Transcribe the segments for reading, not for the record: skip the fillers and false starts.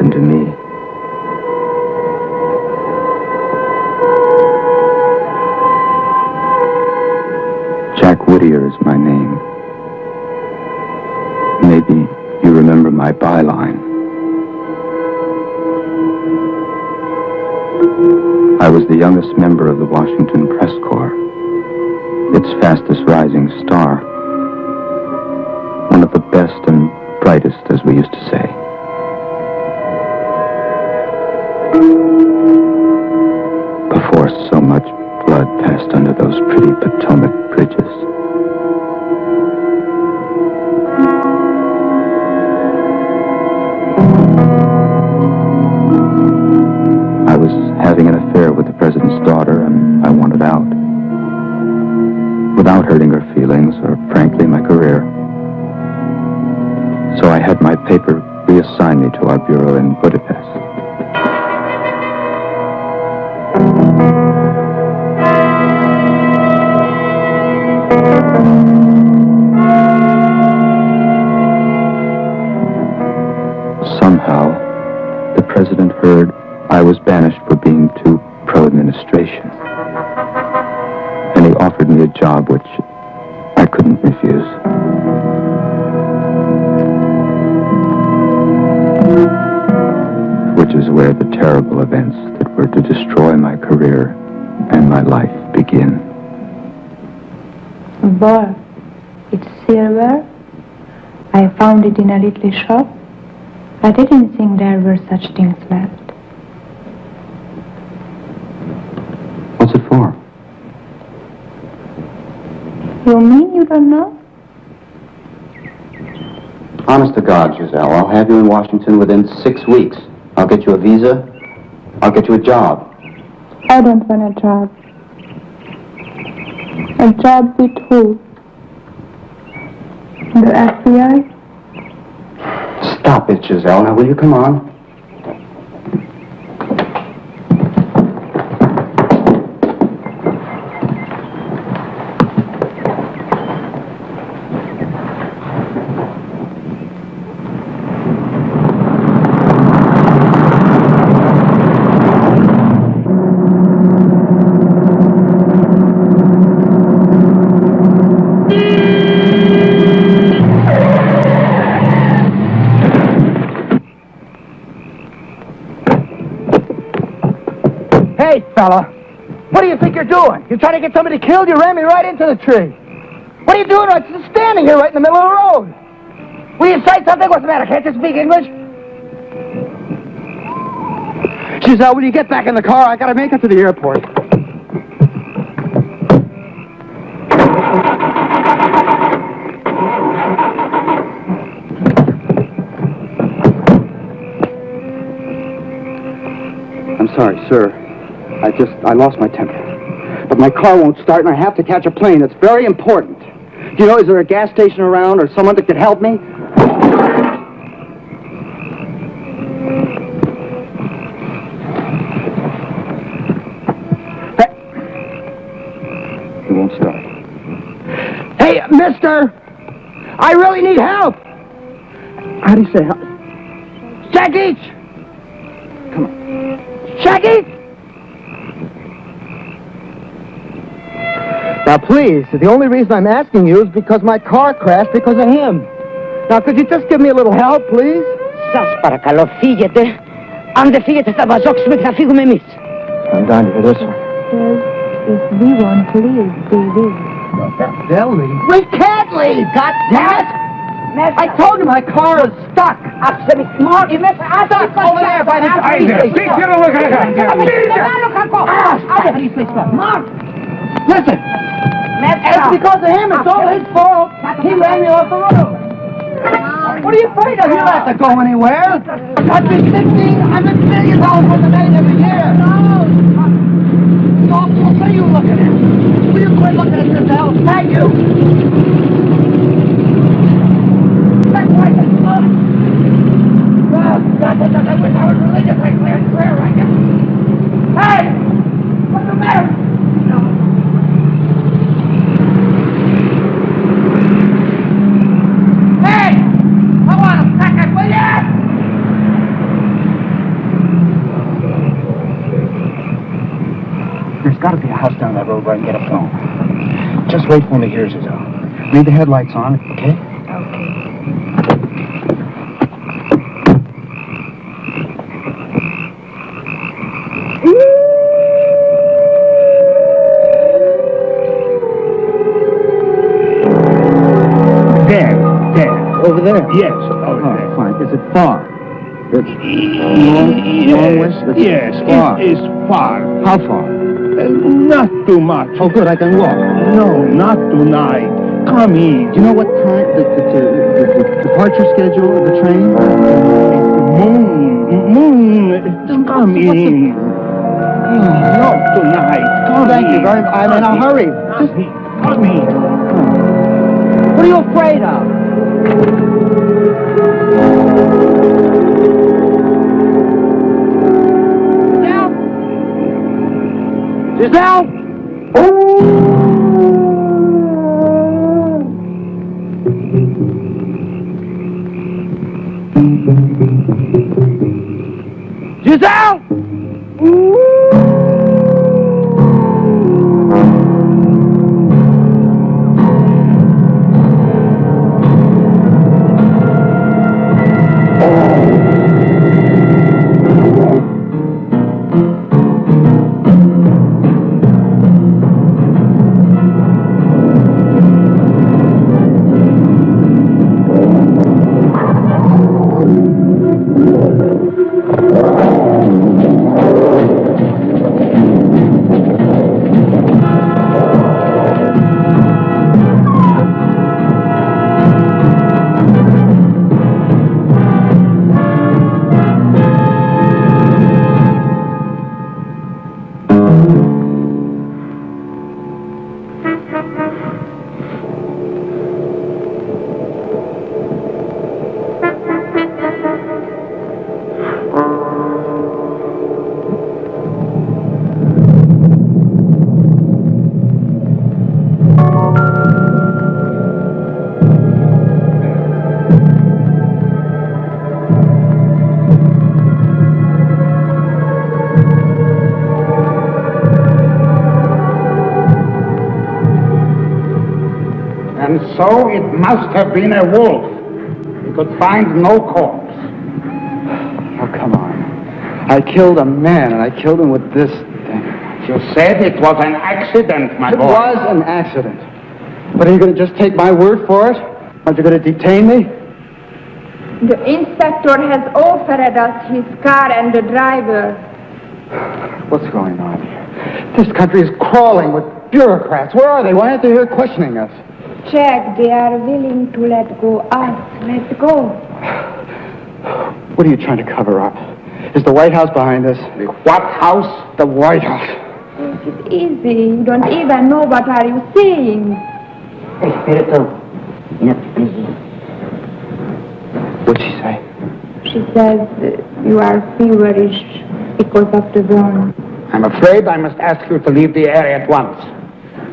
happened to me. Jack Whittier is my name. Maybe you remember my byline. I was the youngest member of the Washington Press Corps, its fastest rising star. One of the best and brightest, as we used to say. Before so much blood passed under those pretty Potomac bridges. I was having an affair with the president's daughter, and I wanted out. Without hurting her feelings, or frankly, my career. So I had my paper reassign me to our bureau in Budapest. Somehow, the president heard I was banished for being too pro-administration. And he offered me a job which I couldn't refuse. Which is where the terrible events that were to destroy my career and my life begin. Boy, it's silver. I found it in a little shop. I didn't think there were such things left. What's it for? You mean you don't know? Honest to God, Giselle, I'll have you in Washington within 6 weeks. I'll get you a visa. I'll get you a job. I don't want a job. A job with who? The FBI? Stop it, Giselle. Now, will you come on? Fella, what do you think you're doing? You're trying to get somebody killed? You ran me right into the tree. What are you doing? I'm just standing here right in the middle of the road. Will you say something? What's the matter? Can't you speak English? Giselle, will you get back in the car? I gotta make it to the airport. I'm sorry, sir. I lost my temper. But my car won't start, and I have to catch a plane. It's very important. Do you know, is there a gas station around or someone that could help me? Hey. It won't start. Hey, mister! I really need help! How do you say help? Shaggy! Come on. Shaggy! Now, please, the only reason I'm asking you is because my car crashed because of him. Now, could you just give me a little help, please? Σας παρακαλώ, φύγετε. Αν δεν φύγετε, θα βαζόξουμε και θα φύγουμε εμείς. I'm down here, this one. If we want to leave, we will. They'll leave. We can't leave, goddammit! I told you my car is stuck. Absolutely smart. Stuck over there by the Mark! Listen! It's because of him. It's all his fault. He ran me off the road. What are you afraid of? You don't have to go anywhere. I've been $1,500 million worth of aid every year. What are you looking at? Will you quit looking at yourself? Thank you. That's right. Oh, God, I wish I was religious. I clear and clear right now. Hey! What's the matter? Hey! I want a second, will ya? on that road where I can get a phone. Just wait for me here, Giselle. Leave the headlights on, okay? There. Over there? Yes, over there. Fine. Is it far? It's long ways? Yes, it's far. How far? Not too much. Oh, good, I can walk. No, not tonight. Come in. Do you know what time, the departure schedule of the train? Moon, come in. Not tonight. Come Thank you very much. I'm in a hurry. Come in. What are you afraid of? Giselle? Giselle? And so it must have been a wolf. We could find no corpse. Oh, come on. I killed a man, and I killed him with this thing. You said it was an accident, my boy. It was an accident. But are you going to just take my word for it? Aren't you going to detain me? The inspector has offered us his car and the driver. What's going on here? This country is crawling with bureaucrats. Where are they? Why aren't they here questioning us? Jack, they are willing to let go us. Let go. What are you trying to cover up? Is the White House behind us? The what house? The White House. It's easy. You don't even know what are you saying. Espirito. What'd she say? She says you are feverish because of the burn. I'm afraid I must ask you to leave the area at once.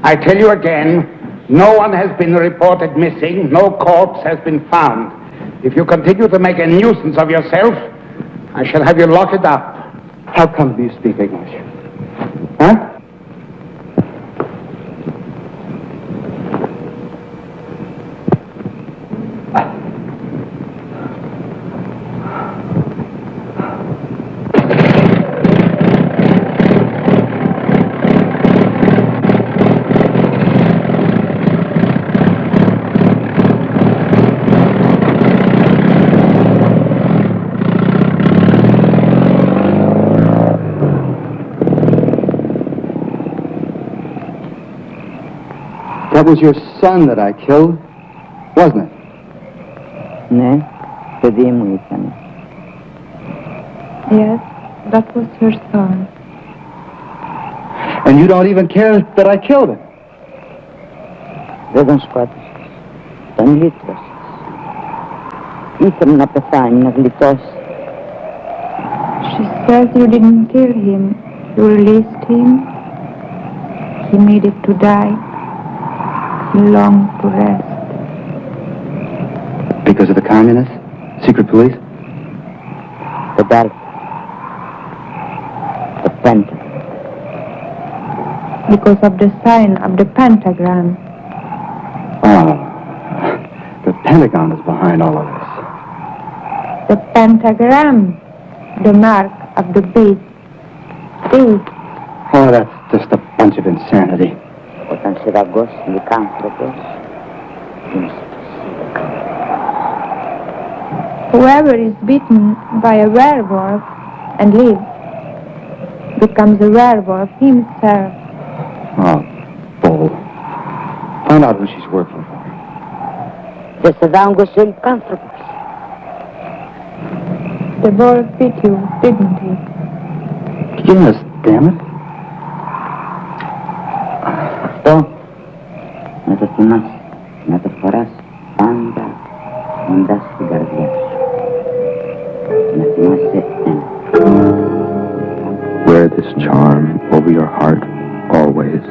I tell you again, no one has been reported missing. No corpse has been found. If you continue to make a nuisance of yourself, I shall have you locked up. How come you speak English? Huh? That was your son that I killed, wasn't it? Ne, vedi mój syn. Yes, that was her son. And you don't even care that I killed him. Vedem scoate. Tam litros. Nisam napasain naglitos. She says you didn't kill him. You released him. He needed to die. He longed to rest. Because of the communists? Secret police? The belt. The phantom. because of the sign of the pentagram. Oh, the Pentagon is behind all of this. The pentagram, the mark of the beast. Beast. Oh, that's just a bunch of insanity. Whoever is bitten by a werewolf and lives becomes a werewolf himself. Oh, bull. Find out who she's working for. The wolf bit you, didn't he? Yes, damn it. Что? Это нас, это пораз, панда, он даст гордец. Wear this charm over your heart always.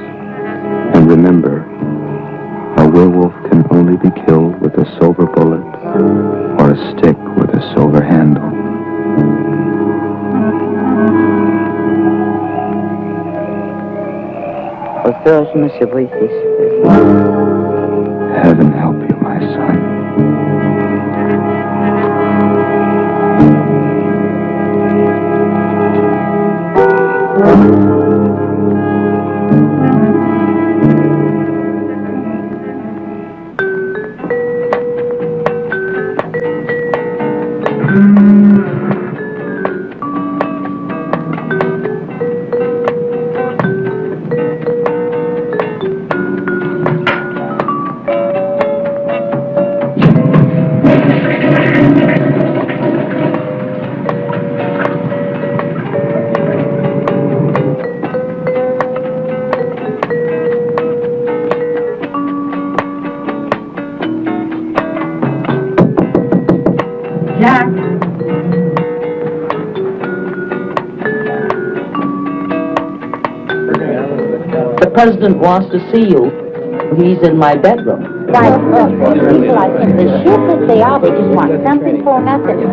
And remember, a werewolf can only be killed with a silver bullet or a stick with a silver handle. Heaven help you, my son. The president wants to see you. He's in my bedroom. Right. People like him, the shit that they are, they just want something for nothing. They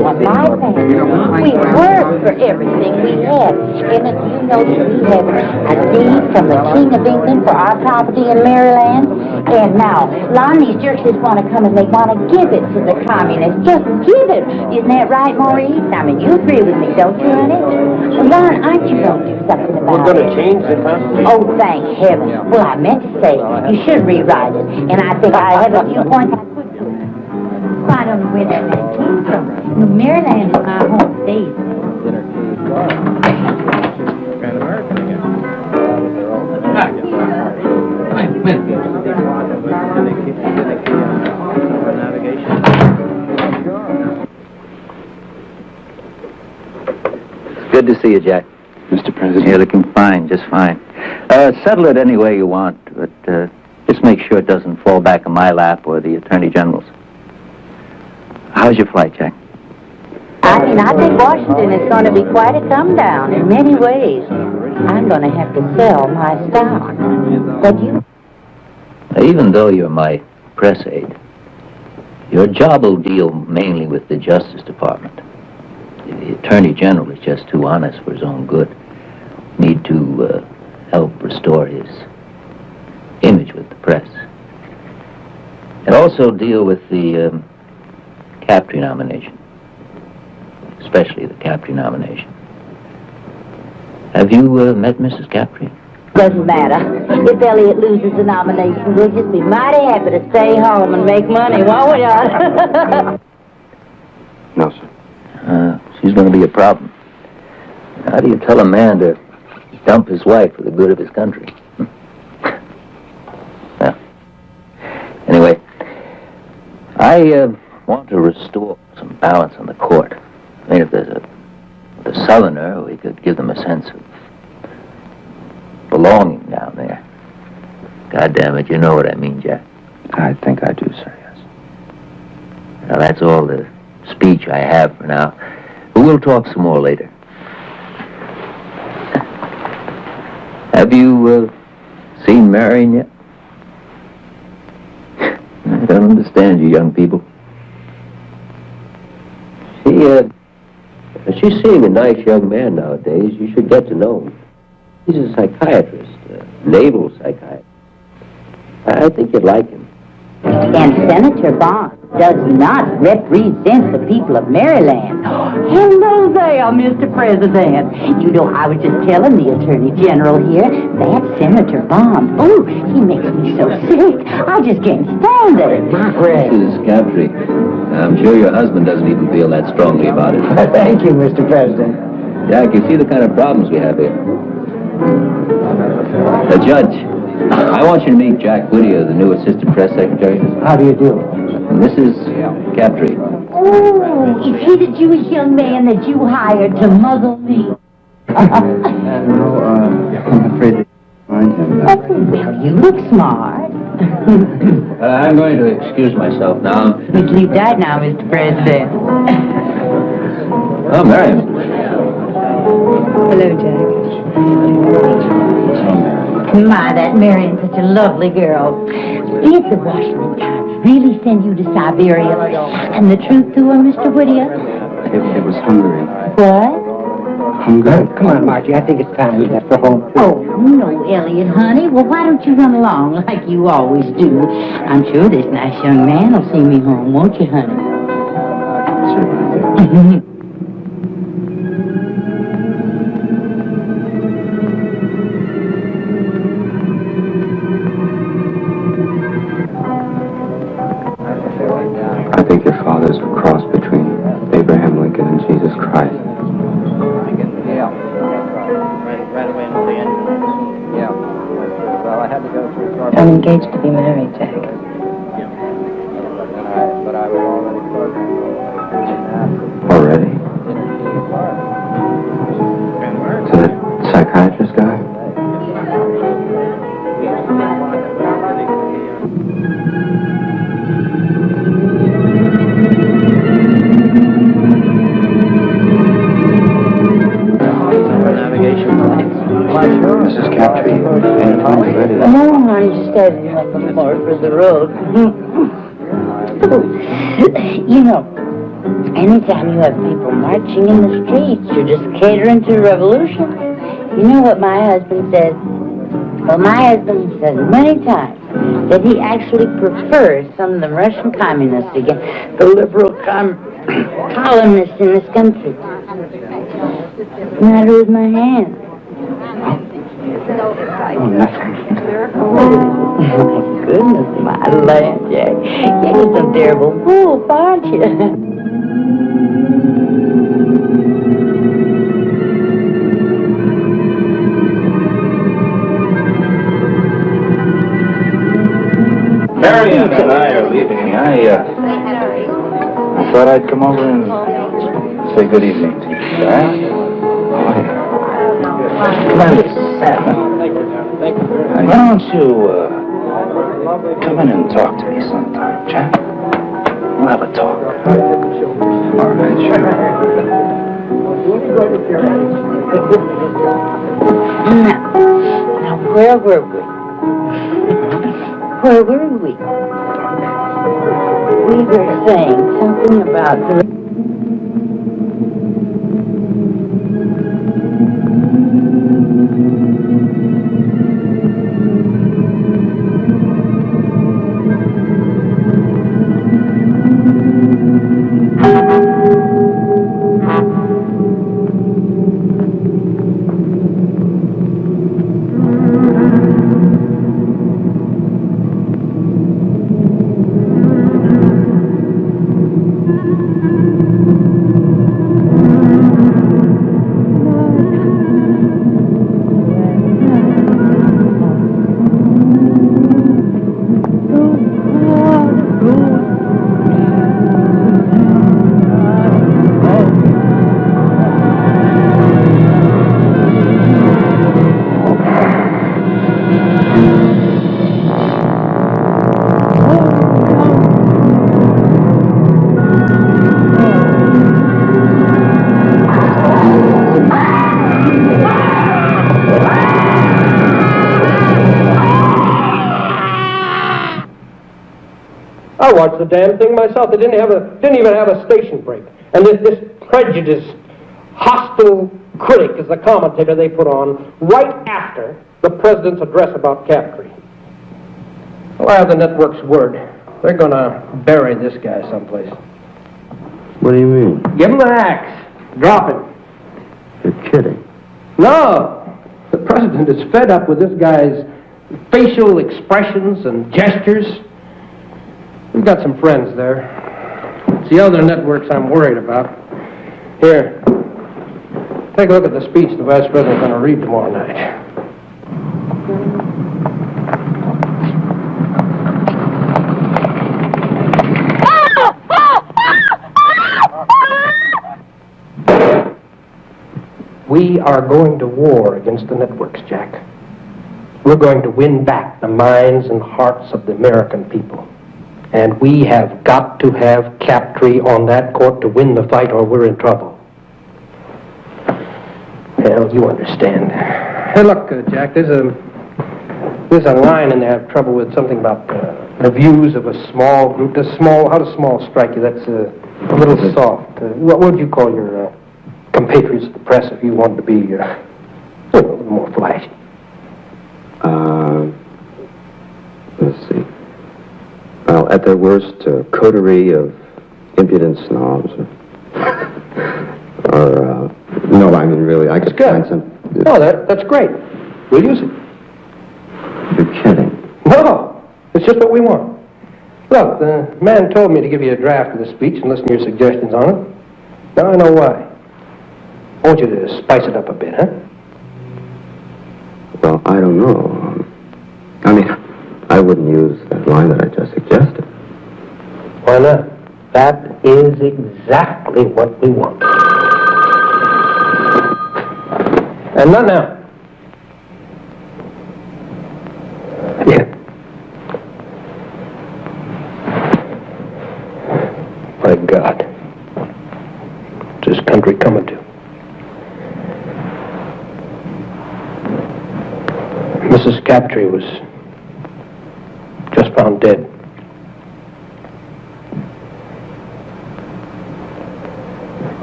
want my family. We work for everything we have. And you know that we have a deed from the King of England for our property in Maryland. And now, Lon, these jerks just want to come and they want to give it to the communists. Just give it. Isn't that right, Maurice? I mean, you agree with me, don't you, honey? Well, Lon, aren't you going to do something about it? We're going to change the Constitution. Oh, thank heaven. Well, I meant to say, you should rewrite it. And I think I have a few points I could do. I don't know where that man came from. New Maryland is my home state. Kind of American again. Good to see you, Jack. Mr. President. You're looking fine, just fine. Settle it any way you want, but just make sure it doesn't fall back in my lap or the Attorney General's. How's your flight, Jack? I think Washington is going to be quite a come down in many ways. I'm going to have to sell my stock. But you... Even though you're my press aide, your job will deal mainly with the Justice Department. The Attorney General is just too honest for his own good. Need to help restore his image with the press. And also deal with the Capri nomination. Especially the Capri nomination. Have you met Mrs. Capri? Doesn't matter. If Elliot loses the nomination, we'll just be mighty happy to stay home and make money, won't we, John? No, sir. She's going to be a problem. How do you tell a man to dump his wife for the good of his country? Well, anyway, I want to restore some balance on the court. I mean, if there's a Southerner, we could give them a sense of belonging down there. God damn it, you know what I mean, Jack. I think I do, sir, yes. Now, that's all the speech I have for now. But we'll talk some more later. Have you seen Marion yet? I don't understand you young people. She's seeing a nice young man nowadays. You should get to know him. He's a psychiatrist, a naval psychiatrist. I think you'd like him. And Senator Bond does not represent the people of Maryland. Hello there, Mr. President. You know, I was just telling the Attorney General here, that Senator Bond, oh, he makes me so sick. I just can't stand it. Mrs. Capri, I'm sure your husband doesn't even feel that strongly about it. Thank you, Mr. President. Jack, you see the kind of problems we have here. The judge, I want you to meet Jack Whittier, the new assistant press secretary. How do you do? Mrs. Capri. Oh, is he the Jewish young man that you hired to muzzle me? No, I'm afraid to find him. Oh, well, you look smart. I'm going to excuse myself now. Let's leave that now, Mr. President. Oh, Marion. Hello, Jack. My, that Marion's such a lovely girl. Did the Washington Times really send you to Siberia? And the truth to her, Mr. Whittier? It was Hungary. What? Hungary? Come on, Margie. I think it's time we left for home, too. Oh, no, Elliot, honey. Well, why don't you run along like you always do? I'm sure this nice young man will see me home, won't you, honey? Certainly. I think your father's a cross between Abraham Lincoln and Jesus Christ. Yeah. Right away until the end. Yeah. Well, I had to go through. I'm engaged to be married, Jack. But I was already programmed. Already? To the psychiatrist guy? Mrs. Capri, anything ready? Oh, I'm just adding one little more for the road. You know, anytime you have people marching in the streets, you're just catering to a revolution. You know what my husband says? Well, my husband says many times that he actually prefers some of the Russian communists against the liberal colonists in this country. What's the matter with my hand? Oh, nothing. Oh, my goodness, my land, Jack. You're some terrible wolf, aren't you? Marion and I are leaving. I thought I'd come over and say good evening to you, right? Why don't you come in and talk to me sometime, Jack? We'll have a talk. All right, sure. Now, where were we? Where were we? We were saying something about the... I watched the damn thing myself. They didn't even have a station break. And this prejudiced, hostile critic is the commentator they put on right after the president's address about Captree. Well, I have the network's word. They're gonna bury this guy someplace. What do you mean? Give him the axe. Drop it. You're kidding. No! The president is fed up with this guy's facial expressions and gestures. We've got some friends there. It's the other networks I'm worried about. Here, take a look at the speech the vice president's going to read tomorrow night. We are going to war against the networks, Jack. We're going to win back the minds and hearts of the American people. And we have got to have Captree on that court to win the fight, or we're in trouble. Hell, you understand. Hey, look, Jack, there's a line in there I have trouble with, something about the views of a small group. How does small strike you? That's a little soft. What would you call your compatriots of the press if you wanted to be a little more flashy? Let's see. Well, at their worst, a coterie of impudent snobs. No, I mean, really, I could find some... No, that's great. We'll use it. You're kidding. No, it's just what we want. Look, the man told me to give you a draft of the speech and listen to your suggestions on it. Now I know why. I want you to spice it up a bit, huh? Well, I don't know. I mean, I wouldn't use that line that I just suggested. Why not? That is exactly what we want. And not now. Yeah. My God. What's this country coming to? Mrs. Captree was just found dead.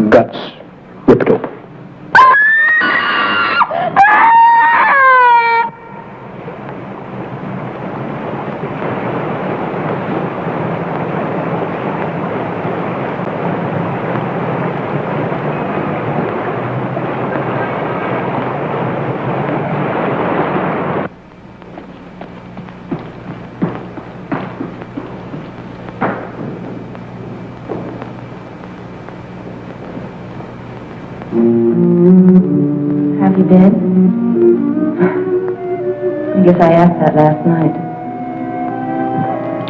Guts ripped open. Have you been? I guess I asked that last night.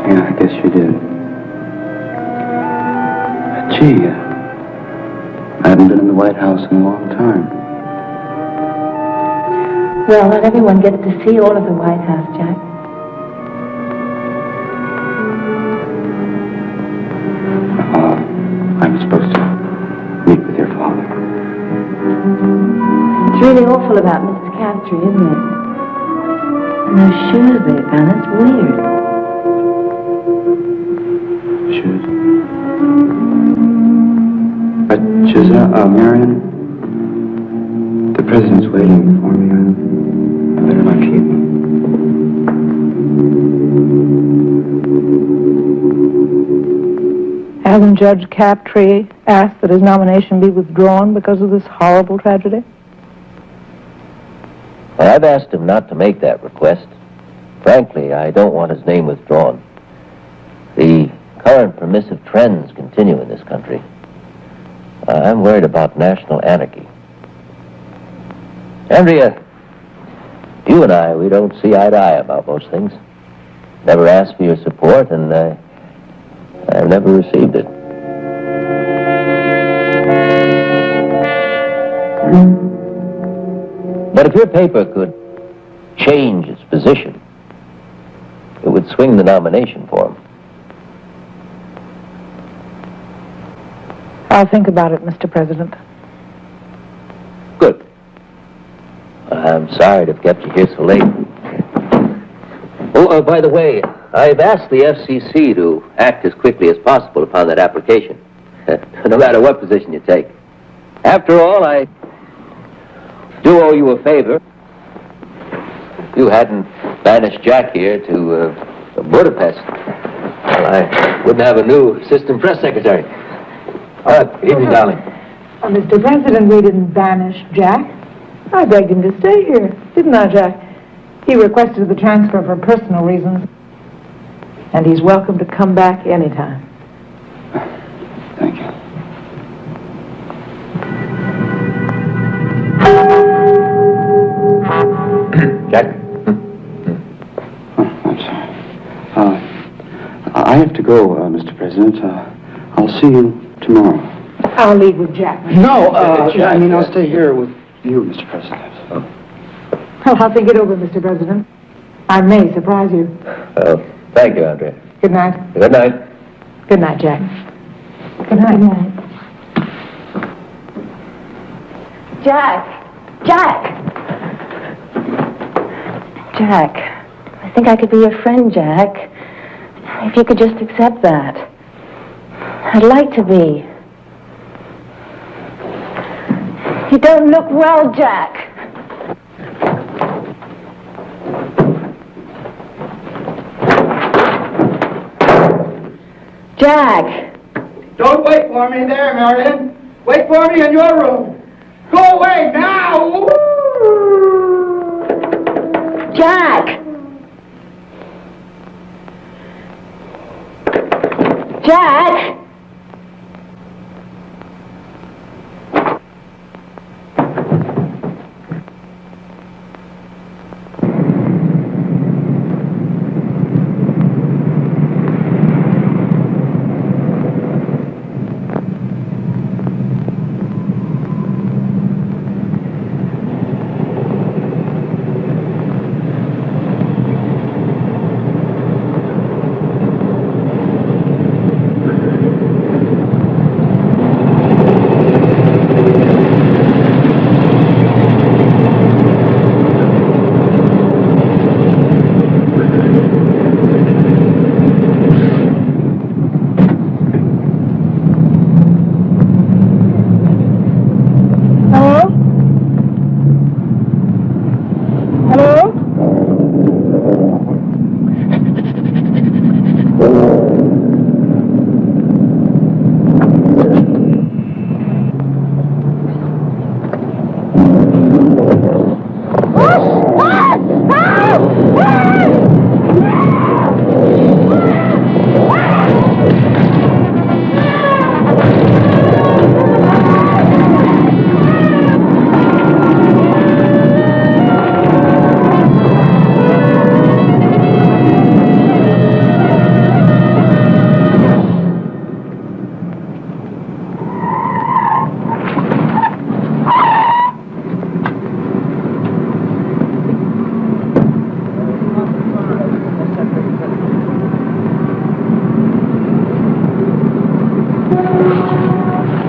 Yeah, I guess you did. Gee, I haven't been in the White House in a long time. Well, not everyone gets to see all of the White House, Jack. I'm supposed to meet with your father. It's really awful about Mrs. Captree, isn't it? And those shoes they found, that's weird. Shoes? Marion, the president's waiting for me. I better not keep him. Hasn't Judge Captree asked that his nomination be withdrawn because of this horrible tragedy? Well, I've asked him not to make that request. Frankly, I don't want his name withdrawn. The current permissive trends continue in this country. I'm worried about national anarchy. Andrea, you and I, we don't see eye to eye about most things. Never asked for your support, and I've never received it. But if your paper could change its position, it would swing the nomination for him. I'll think about it, Mr. President. Good. I'm sorry to have kept you here so late. Oh, by the way, I've asked the FCC to act as quickly as possible upon that application, no matter what position you take. After all, do owe you a favor. If you hadn't banished Jack here to Budapest, well, I wouldn't have a new assistant press secretary. All right, good evening, darling. Mr. President, we didn't banish Jack. I begged him to stay here, didn't I, Jack? He requested the transfer for personal reasons. And he's welcome to come back anytime. Thank you. Jack? I'm sorry. I have to go, Mr. President. I'll see you tomorrow. I'll leave with Jack. No, I mean, I'll stay here with you, Mr. President. Well, I'll think it over, Mr. President. I may surprise you. Thank you, Andrea. Good night. Good night. Good night, Jack. Good night. Good night. Jack! Jack! Jack, I think I could be your friend, Jack. If you could just accept that. I'd like to be. You don't look well, Jack. Jack! Don't wait for me there, Marion. Wait for me in your room. Go away now! Jack! Jack!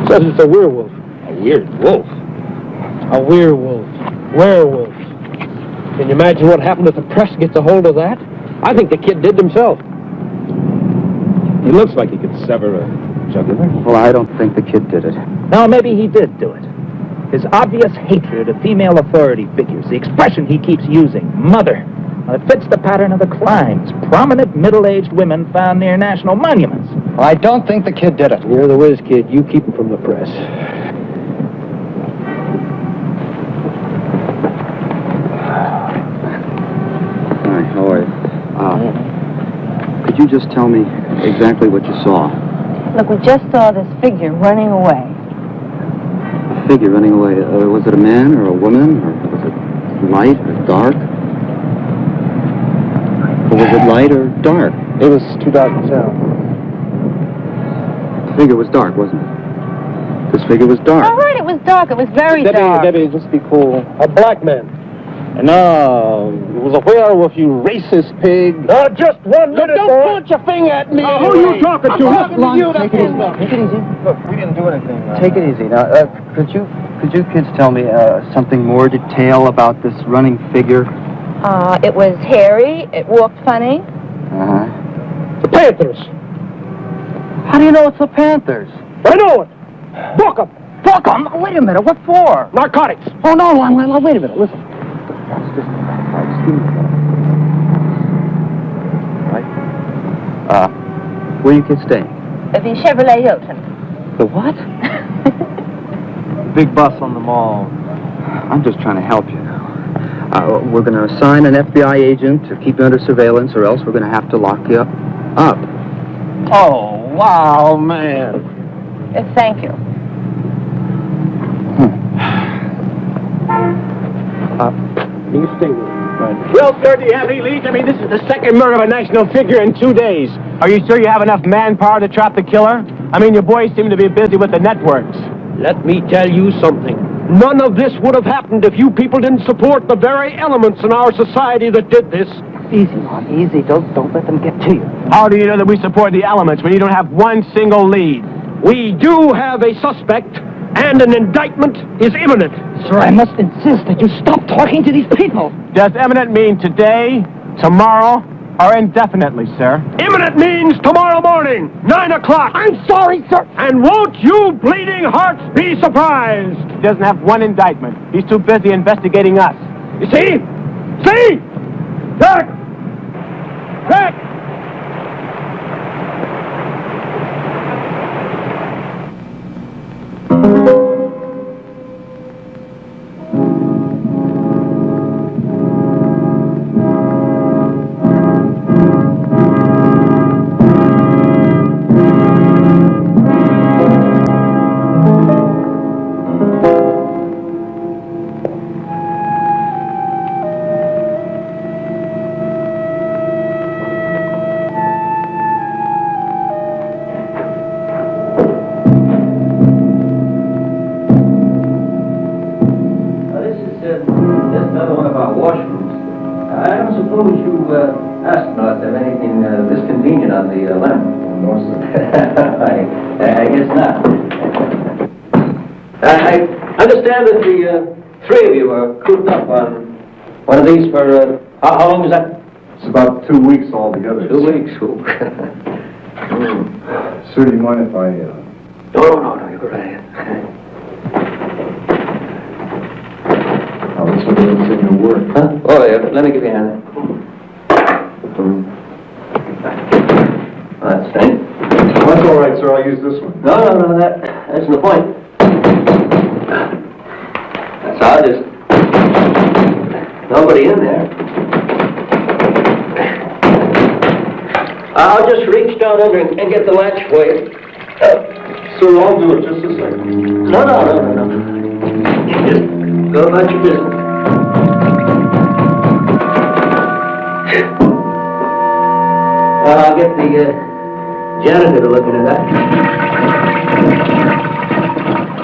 Says it's a werewolf. A weird wolf. A werewolf. Werewolf. Can you imagine what happened if the press gets a hold of that? I think the kid did himself. He looks like he could sever a jugular. Well, I don't think the kid did it. No, maybe he did do it. His obvious hatred of female authority figures, the expression he keeps using, mother, well, it fits the pattern of the crimes. Prominent middle-aged women found near national monuments. Well, I don't think the kid did it. You're the whiz kid. You keep him from the press. Hi, how are you? Could you just tell me exactly what you saw? Look, we just saw this figure running away. A figure running away. Was it a man or a woman? Or was it light or dark? Or was it light or dark? It was too dark to tell. The figure was dark, wasn't it? This figure was dark. All right, it was dark. It was very dark. Debbie, just be cool. A black man. No, it was a werewolf, you racist pig. Just 1 minute, don't point your finger at me. Who are you talking to? Take it easy. Take it easy. Look, we didn't do anything. Take it easy. Now, could you kids tell me something more detail about this running figure? It was hairy. It walked funny. Uh-huh. The Panthers. How do you know it's the Panthers? I know it. Book 'em. Fuck 'em! Wait a minute, what for? Narcotics. Oh, no, wait a minute, listen. Where you kids staying? The Chevrolet Hilton. The what? Big bus on the mall. I'm just trying to help you now. We're going to assign an FBI agent to keep you under surveillance, or else we're going to have to lock you up. Oh, wow, man. Thank you. 12:30 heavy leads. I mean, this is the second murder of a national figure in 2 days. Are you sure you have enough manpower to trap the killer? I mean, your boys seem to be busy with the networks. Let me tell you something. None of this would have happened if you people didn't support the very elements in our society that did this. Easy, Mom, easy. Don't let them get to you. How do you know that we support the elements when you don't have one single lead? We do have a suspect, and an indictment is imminent. Sir, I must insist that you stop talking to these people. Does imminent mean today, tomorrow, or indefinitely, sir? Imminent means tomorrow morning, 9 o'clock. I'm sorry, sir. And won't you bleeding hearts be surprised? He doesn't have one indictment. He's too busy investigating us. You see? See? Jack! Jack! I guess not. I understand that the three of you are cooped up on one of these for, how long is that? It's about 2 weeks altogether. 2 weeks. Sir, do you mind if I... No, you go right ahead. I'll just look at what's in your work. Huh? Oh, yeah, let me give you a hand. That's fine. That's all right, sir. I'll use this one. No, that's the point. That's all, just nobody in there. I'll just reach down under and get the latch for you. Sir, I'll do it. Just a second. No. Just go about your business. I'll get the janitor to look into that.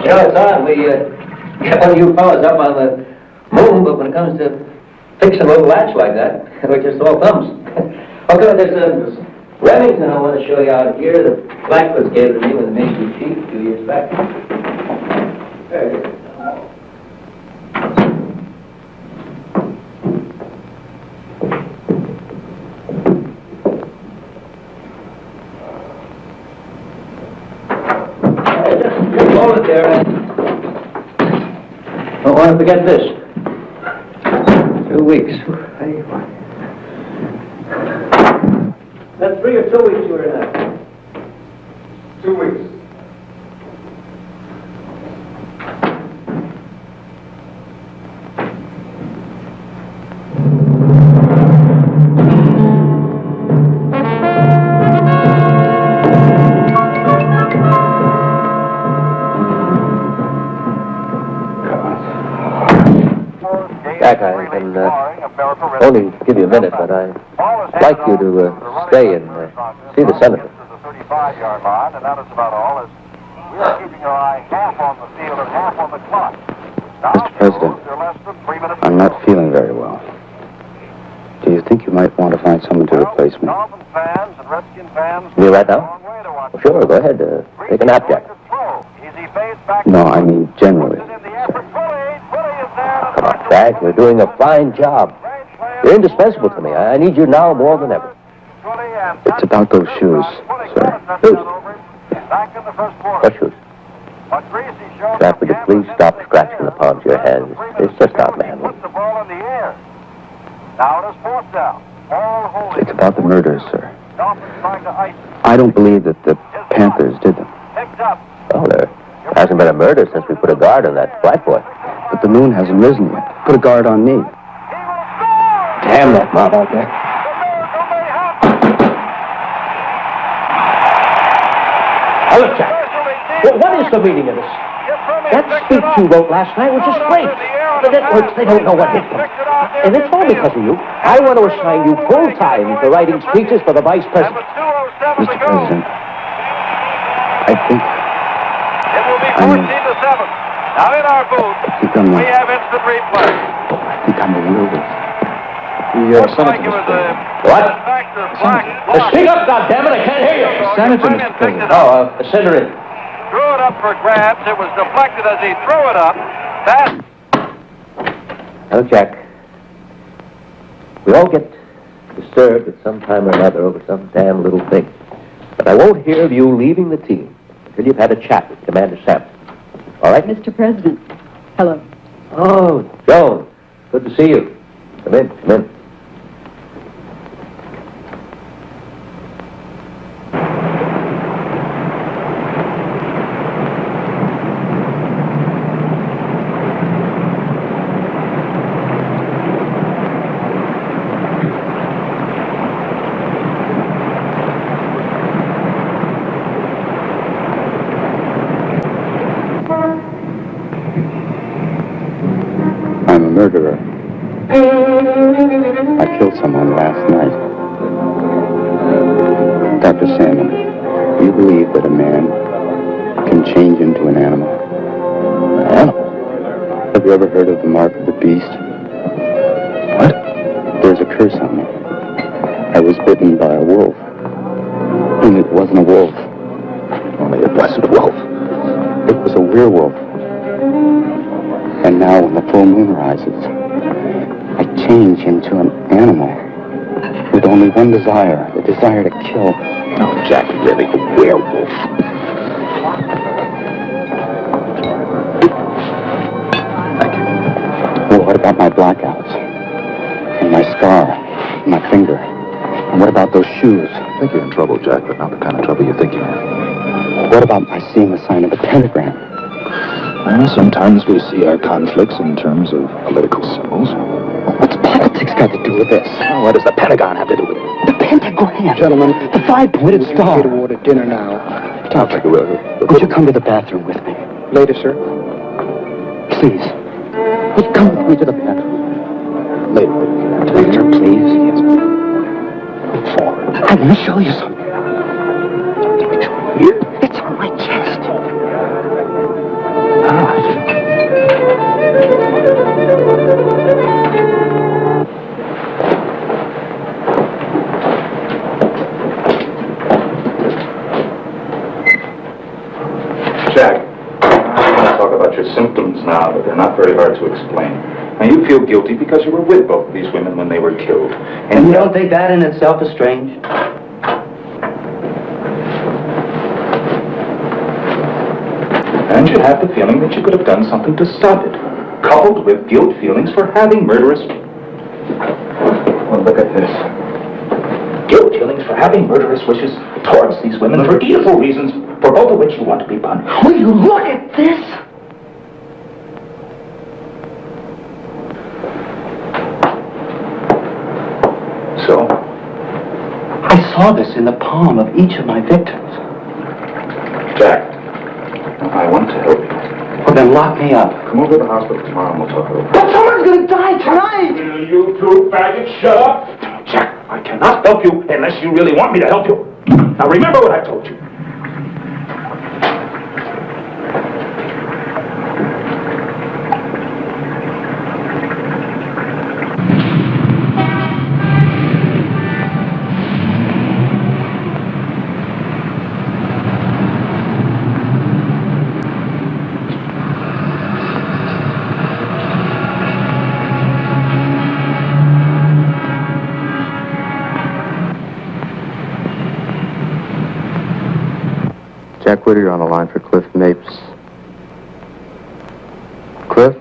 You know, it's odd. We got one of you fellas up on the moon, but when it comes to fixing a little latch like that, it just all comes. Okay, there's a Remington I want to show you out here that Blackwoods gave to me when they made me chief a few years back. There it is. Just hold it there. Don't want to forget this. 2 weeks. That's 3 or 2 weeks you were in that. 2 weeks. Jack, I can only give you a minute, but I'd like you to stay and see the senator. The 35-yard line, and that is about all. As we are keeping our eye half on the field and half on the clock. Mr. President, I'm not feeling very well. Do you think you might want to find someone to replace me? Dolphins fans and Redskin fans. You right now? Well, sure, go ahead. Take a nap, Jack. No, I mean generally. Come on, Jack, you're doing a fine job. You're indispensable to me. I need you now more than ever. It's about those shoes, sir. Shoes? What shoes? But Greasy showed Jack, would you please stop scratching the palms of your hands? It's just not manly. put the ball in the air. Now it is fourth down. All holding. It's about the murders, sir. Dolphins trying to ice it. I don't believe that the Panthers did them. Picked up. Well, there hasn't been a murder since we put a guard on that black boy. But the moon hasn't risen yet. Put a guard on me. Damn that mob out there. Now look, Jack. Well, what is the meaning of this? That speech you wrote last night was just great. The networks, they don't know what hit them. And it's all because of you. I want to assign you full time for writing speeches for the vice president. Mr. President, I think It will be 14 to 7. Now in our booth, we have instant replay. I think I'm a werewolf. Looks like it was a What? factor black. Speak up, goddammit, I can't hear you. Senator, Mr. President. Oh, Senator. Threw it up for grabs. It was deflected as he threw it up. That Now, Jack, we all get disturbed at some time or another over some damn little thing. But I won't hear of you leaving the team until you've had a chat with Commander Sampson. All right? Mr. President. Hello. Oh, Joan. Good to see you. Come in, come in. I'm a murderer. I killed someone last night. Dr. Salmon, do you believe that a man can change into an animal? An animal? Have you ever heard of the mark of the beast? What? There's a curse on me. I was bitten by a wolf. And it wasn't a wolf. Only a blessed wolf. It was a werewolf. And now when the full moon rises, I change into an animal with only one desire, the desire to kill. No, Jack, really, a werewolf. Well, what about my blackouts? And my scar? And my finger? And what about those shoes? I think you're in trouble, Jack, but not the kind of trouble you think you're in. What about my seeing the sign of a pentagram? Well, sometimes we see our conflicts in terms of political symbols. What's politics got to do with this? Well, what does the Pentagon have to do with it? The pentagram! Gentlemen, the five-pointed star! to order dinner now. I'll take a will. Would you come to the bathroom with me? Later, sir. Please. Would you come with me to the bathroom? Later. Later, please. Yes. Look forward. I want to show you something. Here? It's on my chest. All right. Jack, I want to talk about your symptoms now, but they're not very hard to explain. Now, you feel guilty because you were with both of these women when they were killed. And you don't think that in itself is strange? And you have the feeling that you could have done something to stop it, coupled with guilt feelings for having murderous... Well, look at this. Guilt feelings for having murderous wishes towards these women for evil reasons, for both of which you want to be punished. Will you look at this? So? I saw this in the palm of each of my victims. Jack, I want to help you. Well, then lock me up. Come over to the hospital tomorrow and we'll talk over it. But someone's gonna die tonight! Will you two faggots shut up? Jack, I cannot help you unless you really want me to help you. Now remember what I told you. Jack Whittier on the line for Cliff Mapes. Cliff?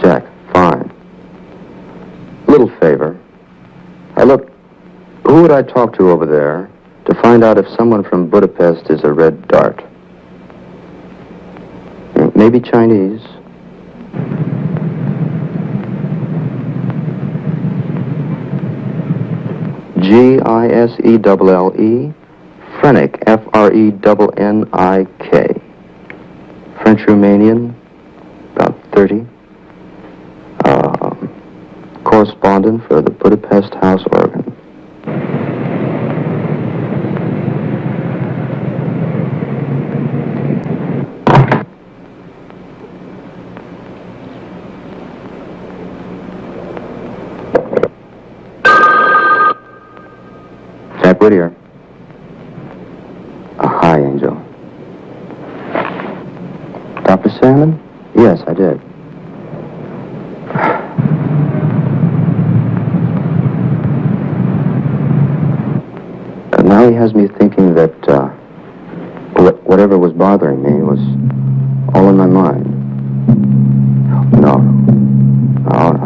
Jack, fine. Little favor. Look, who would I talk to over there to find out if someone from Budapest is a red dart? Maybe Chinese. G-I-S-E-L-L-E. Frenick, F-R-E-N-N-I-K. French-Romanian, about 30. Correspondent for the Budapest House Organ. Jack Whittier. Hi, Angel. Dr. Salmon? Yes, I did. Now he has me thinking that whatever was bothering me was all in my mind. No,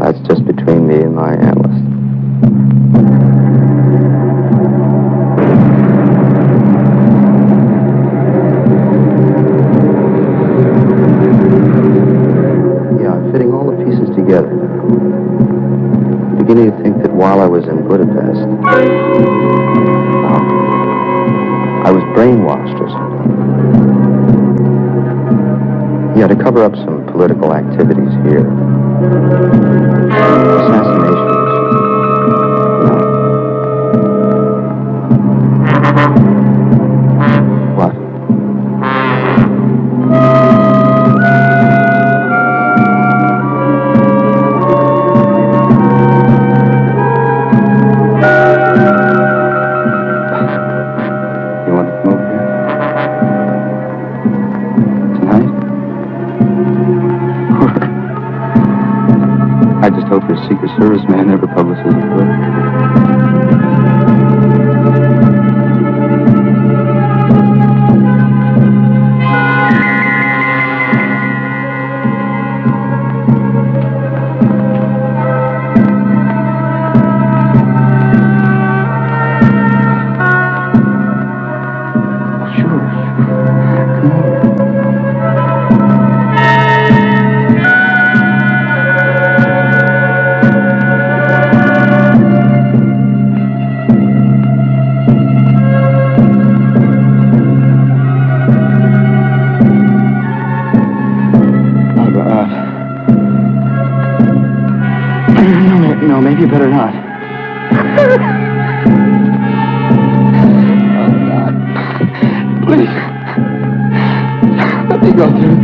that's just between me and my analyst. Fitting all the pieces together now. I'm beginning to think that while I was in Budapest, I was brainwashed or something. Yeah, to cover up some political activities here. Assassinations. What? I just hope your Secret Service man never publishes a book. No, maybe you better not. Oh, God. Please. Let me go through.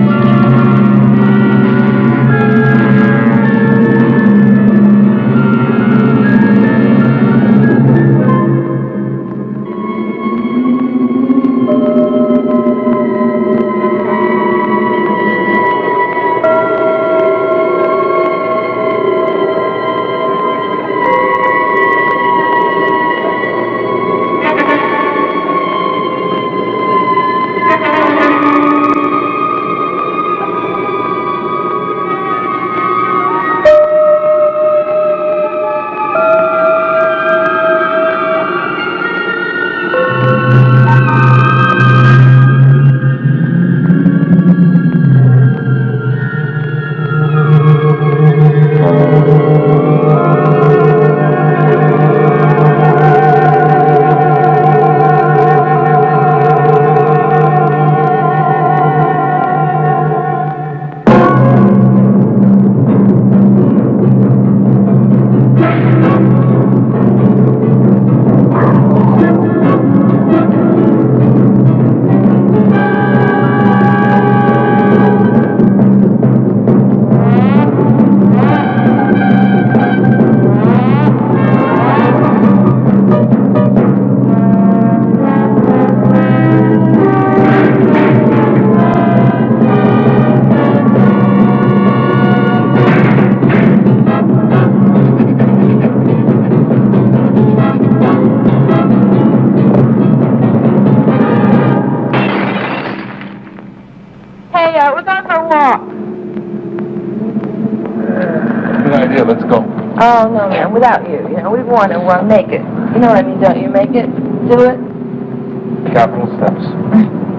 Hey, I was on my walk. let's go. Oh, no, man, without you. You know, we want to make it. You know what I mean, don't you? Make it. Do it. Capital steps.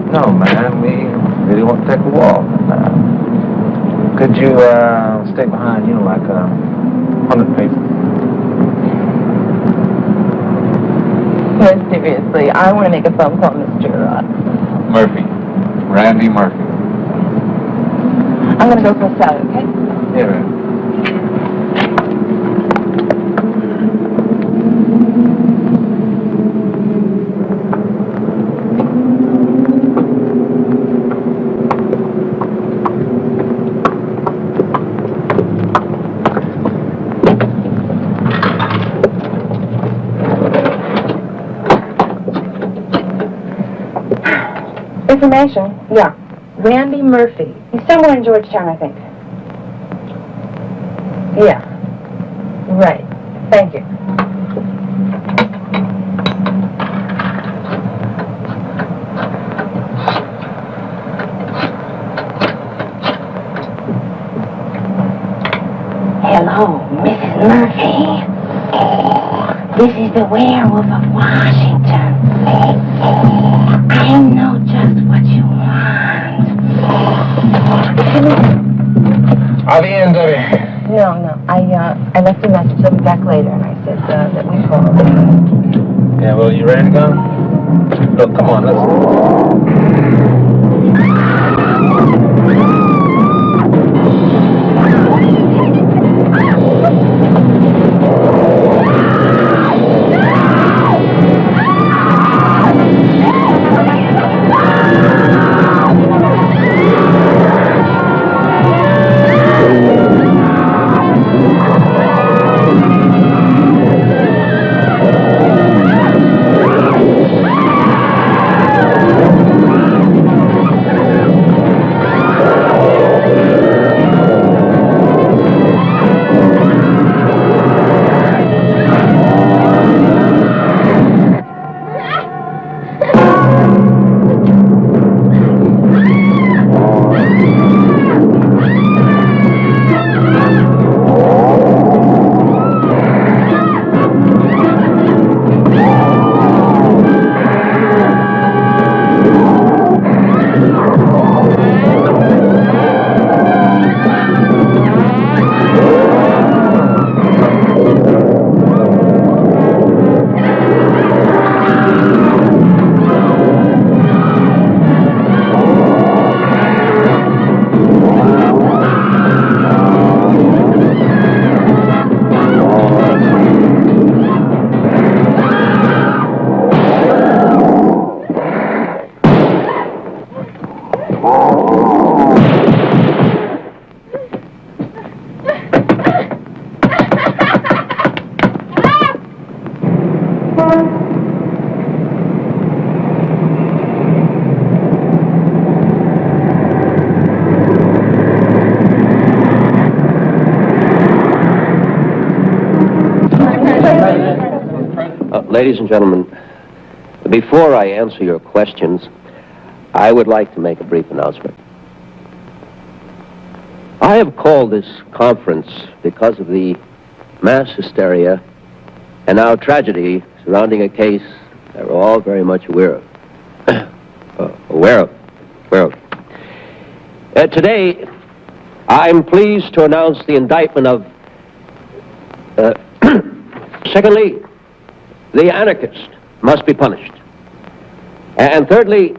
No, man, we really want to take a walk. Could you stay behind, like 100 paces? No, seriously, I want to make a phone call, Mr. Murphy. Randy Murphy. I'm going to go for a salad, okay? Yeah, man. Information? Yeah. Randy Murphy. He's somewhere in Georgetown, I think. Yeah. Right. Thank you. Hello, Mrs. Murphy. This is the Werewolf of Washington. I know just what you want. Are the end, Debbie? No. I left a message. I'll be back later, and I said that we called. Yeah, well, you ready to go? Look, come on, let's... Ladies and gentlemen, before I answer your questions, I would like to make a brief announcement. I have called this conference because of the mass hysteria and now tragedy surrounding a case that we're all very much aware of. Today, I'm pleased to announce the indictment of, secondly, the anarchist must be punished. And thirdly,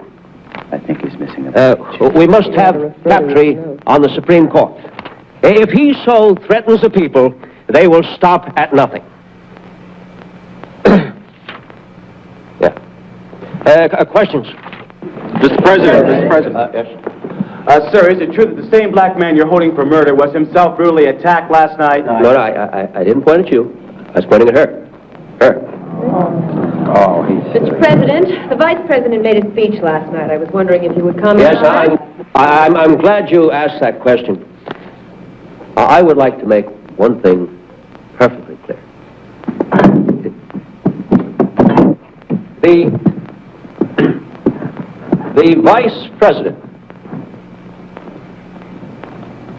I think he's missing a we must have Crabtree on the Supreme Court. If he so threatens the people, they will stop at nothing. Questions? Mr. President. Yes. Sir, is it true that the same black man you're holding for murder was himself brutally attacked last night? No, I didn't point at you. I was pointing at her. Her. Oh, Mr. President, the Vice President made a speech last night. I was wondering if you would comment Yes, on that. I'm glad you asked that question. I would like to make one thing perfectly clear. The Vice President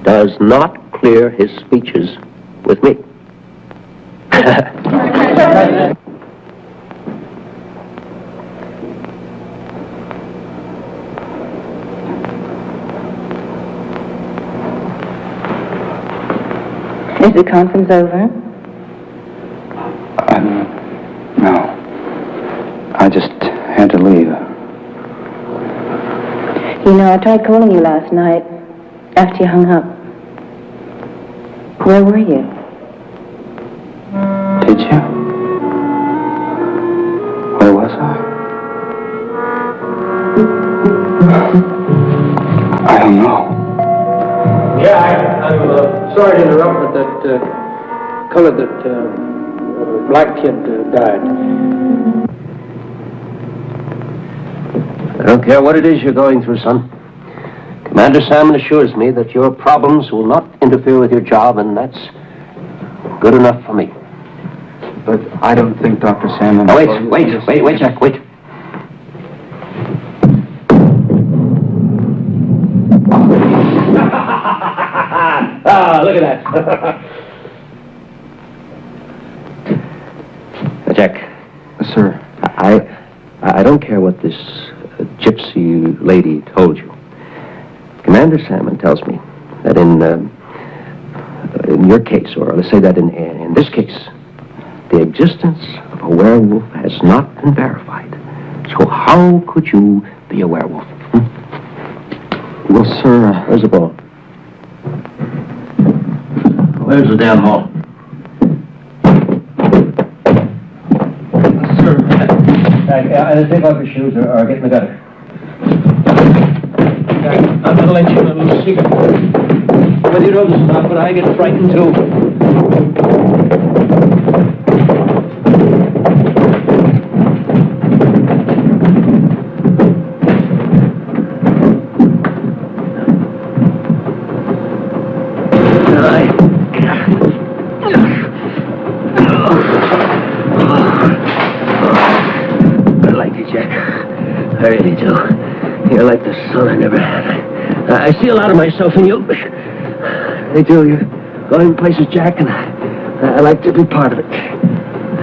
does not clear his speeches with me. Is the conference over? No. I just had to leave. You know, I tried calling you last night after you hung up. Where were you? Did you? Where was I don't know. Yeah, I'm sorry to interrupt, but that black kid died. I don't care what it is you're going through, son. Commander Salmon assures me that your problems will not interfere with your job, and that's good enough for me. But I don't think Dr. Salmon... Now, wait, Jack, wait. Look at that. Jack. Sir. I don't care what this gypsy lady told you. Commander Salmon tells me that in your case, or let's say that in this case, the existence of a werewolf has not been verified. So how could you be a werewolf? Well, sir... Where's the ball? Where's the damn ball? Sir. Take off your shoes or get in the gutter. I'm going to let you in a little secret. Whether you know this or not, but I get frightened too. I like you, Jack. I really do. You're like the son I never had. I see a lot of myself in you. I do. You're going places, Jack, and I like to be part of it.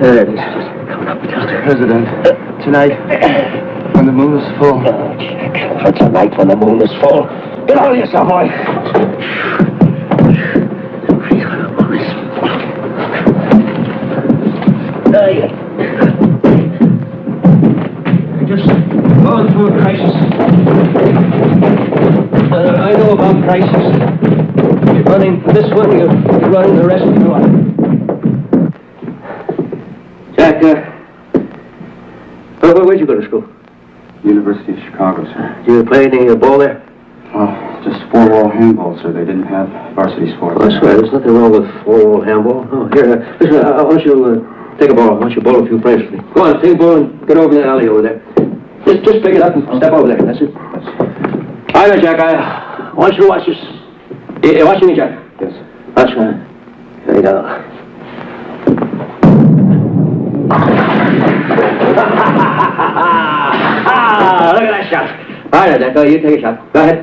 There it is. Just coming up down there. President, tonight, when the moon is full... Oh, Jack. What's a night when the moon is full? Get out of yourself, boy. Just going through a crisis. I know about crisis. You're running this one, you're running the rest of your life. Jack, where'd you go to school? University of Chicago, sir. Did you play any ball there? Oh, just four-wall handball, sir. They didn't have varsity sports. Oh, that's right. There's nothing wrong with four-wall handball. Oh, here, listen, I want you take a ball. I want you to bowl a few frames for me. Go on, take a ball and get over in the alley over there. Just pick it up and step over there. That's it. All right, Jack, I want you to watch this. You're watching me, Jack? Yes. Watch me. There you go. Look at that shot. All right, Jack, you take a shot. Go ahead.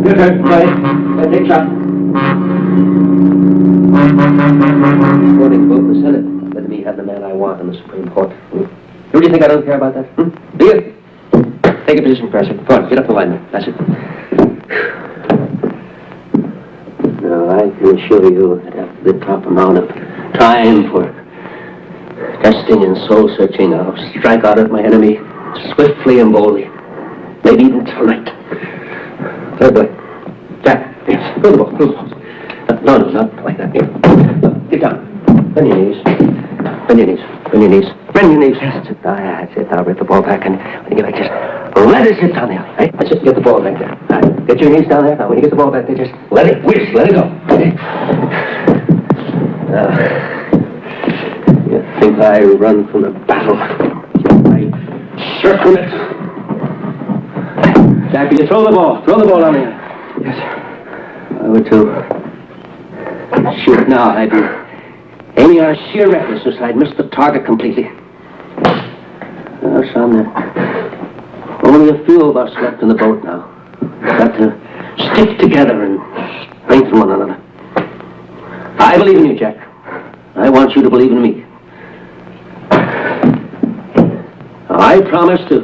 Your turn. Go ahead. Take a shot. Voting vote the Senate. Let me have the man I want in the Supreme Court. Do you think I don't care about that? Do you? Take a position, Professor. Go on, get up the line there. That's it. No, I can assure you that after the proper amount of time for testing and soul searching, I'll strike out at my enemy swiftly and boldly. Maybe even tonight. Third boy. Jack, yes. Throw the ball. No, not like that. Get down. Bend your knees. Bend your knees. That's it. That's it. I'll rip the ball back, and when you get back, just let it sit down there. Right? That's it. Get the ball back there. All right. Get your knees down there. Now, when you get the ball back there, just let it whisk. Let it go. You think I run from the battle? I circle it. Jack, can you throw the ball? Throw the ball down there. Yes, sir. I would too. Shoot now, I'd be aiming on a sheer recklessness. I'd miss the target completely. Oh, son, there are only a few of us left in the boat now. We've got to stick together and strengthen one another. I believe in you, Jack. I want you to believe in me. I promise to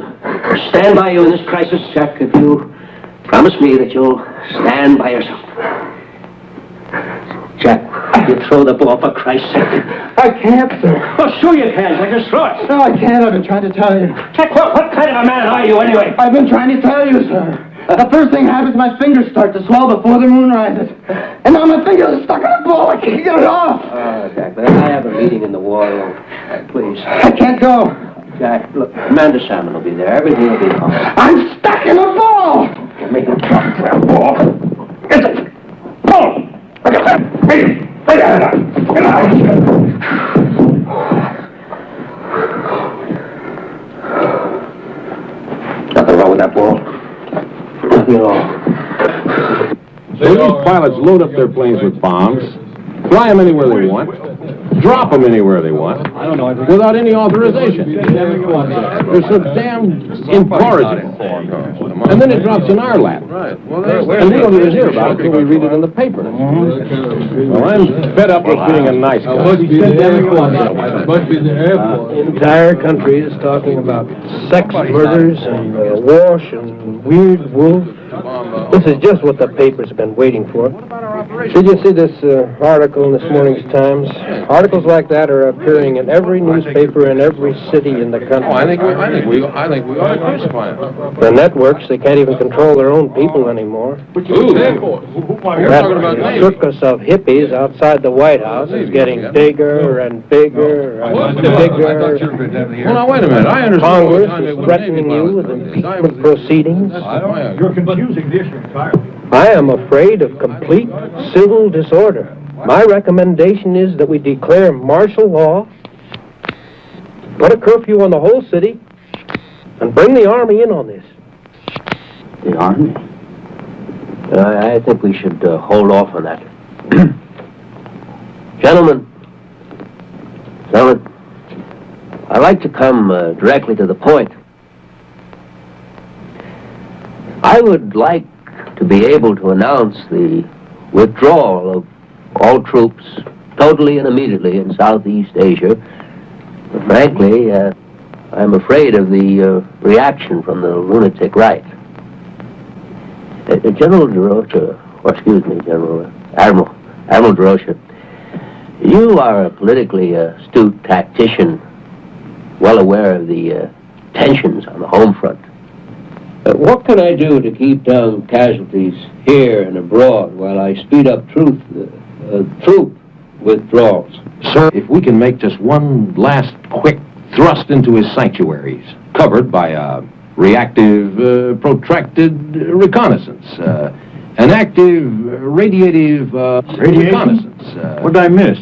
stand by you in this crisis, Jack, if you promise me that you'll stand by yourself. Jack, you throw the ball for Christ's sake. I can't, sir. Oh, sure you can. I just throw it. No, I can't. I've been trying to tell you. Jack, what kind of a man are you, anyway? I've been trying to tell you, sir. The first thing happens, my fingers start to swell before the moon rises. And now my fingers are stuck in a ball. I can't get it off. Oh, Jack, I have a meeting in the war room. Please. I can't go. Jack, look, Commander Salmon will be there. Everything will be fine. I'm stuck in a ball. Make him drop that ball. It's a ball. Nothing wrong with that ball. Nothing at all. So these pilots load up their planes with bombs, fly them anywhere they want, drop them anywhere they want, without any authorization. They're so damn incorrigible. And then it drops in our lap. And we don't even hear about it until we read it in the paper. Well, I'm fed up with being a nice guy. The entire country is talking about sex murders and wash and weird wolf. This is just what the papers have been waiting for. Did you see this article in this morning's Times? Articles like that are appearing in every newspaper in every city in the country. Oh, I think we ought to crucify them. The networks, they can't even control their own people anymore. That circus of hippies outside the White House is getting bigger and bigger and bigger. Well, now, wait a minute. I understand. Congress is threatening you with impeachment proceedings. You're confusing the issue entirely. I am afraid of complete civil disorder. My recommendation is that we declare martial law, put a curfew on the whole city, and bring the Army in on this. The Army? I think we should hold off on that. Gentlemen, I'd like to come directly to the point. I would like to be able to announce the withdrawal of all troops totally and immediately in Southeast Asia. But frankly, I'm afraid of the reaction from the lunatic right. General DeRocha, or excuse me, Admiral DeRocha, you are a politically astute tactician, well aware of the tensions on the home front. What can I do to keep down casualties here and abroad while I speed up troop withdrawals? Sir, if we can make just one last quick thrust into his sanctuaries, covered by a reactive, protracted reconnaissance, an active, radiative reconnaissance. What did I miss?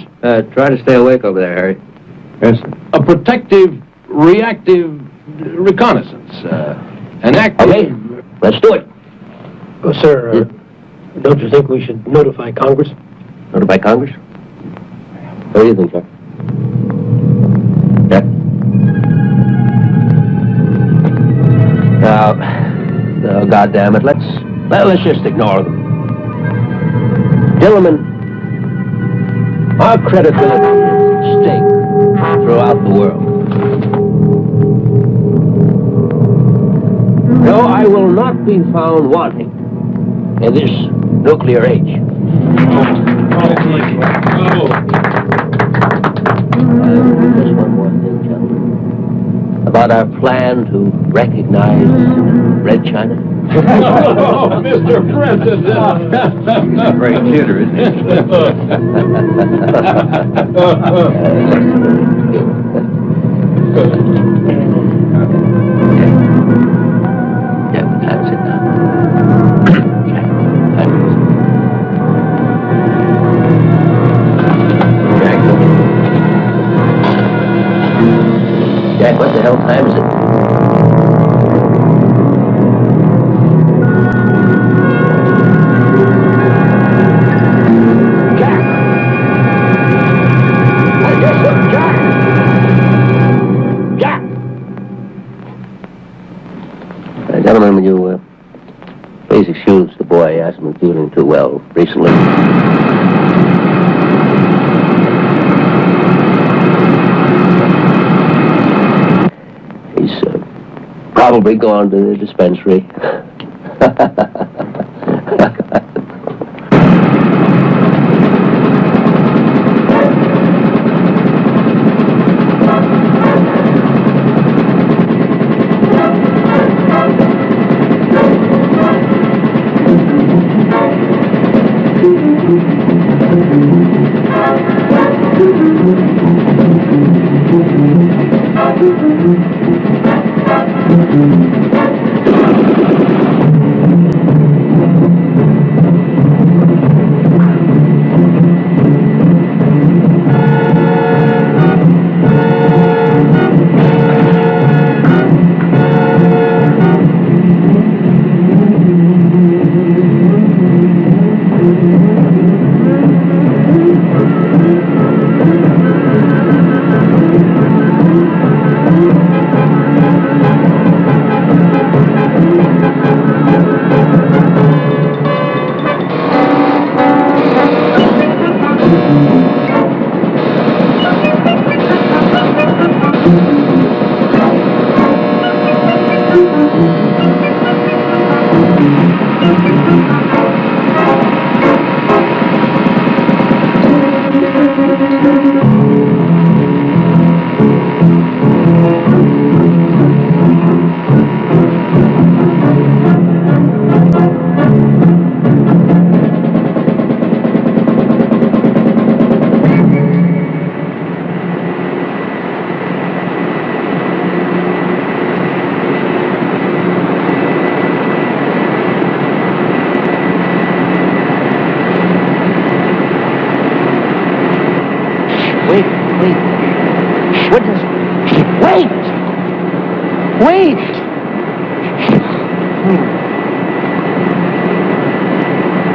Try to stay awake over there, Harry. Yes, sir. A protective, reactive reconnaissance. An active... Okay, let's do it. Oh, sir, don't you think we should notify Congress? Notify Congress? What do you think, sir? Yeah. Now, God damn it, let's just ignore them. Gentlemen, our credibility is at stake throughout the world. No, I will not be found wanting in this nuclear age. Just one more thing, gentlemen. About our plan to recognize Red China. Oh, Mr. President! Great theater, isn't Jack, what the hell time is it? Jack! Yes, sir, Jack! Jack! Gentlemen, will you please excuse the boy? He hasn't been feeling too well recently. Probably gone to the dispensary.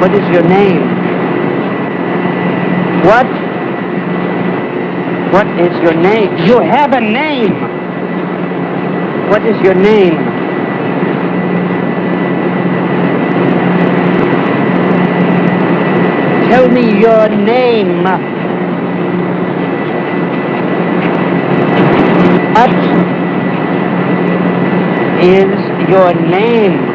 What is your name? What? What is your name? You have a name! What is your name? Tell me your name. What is your name?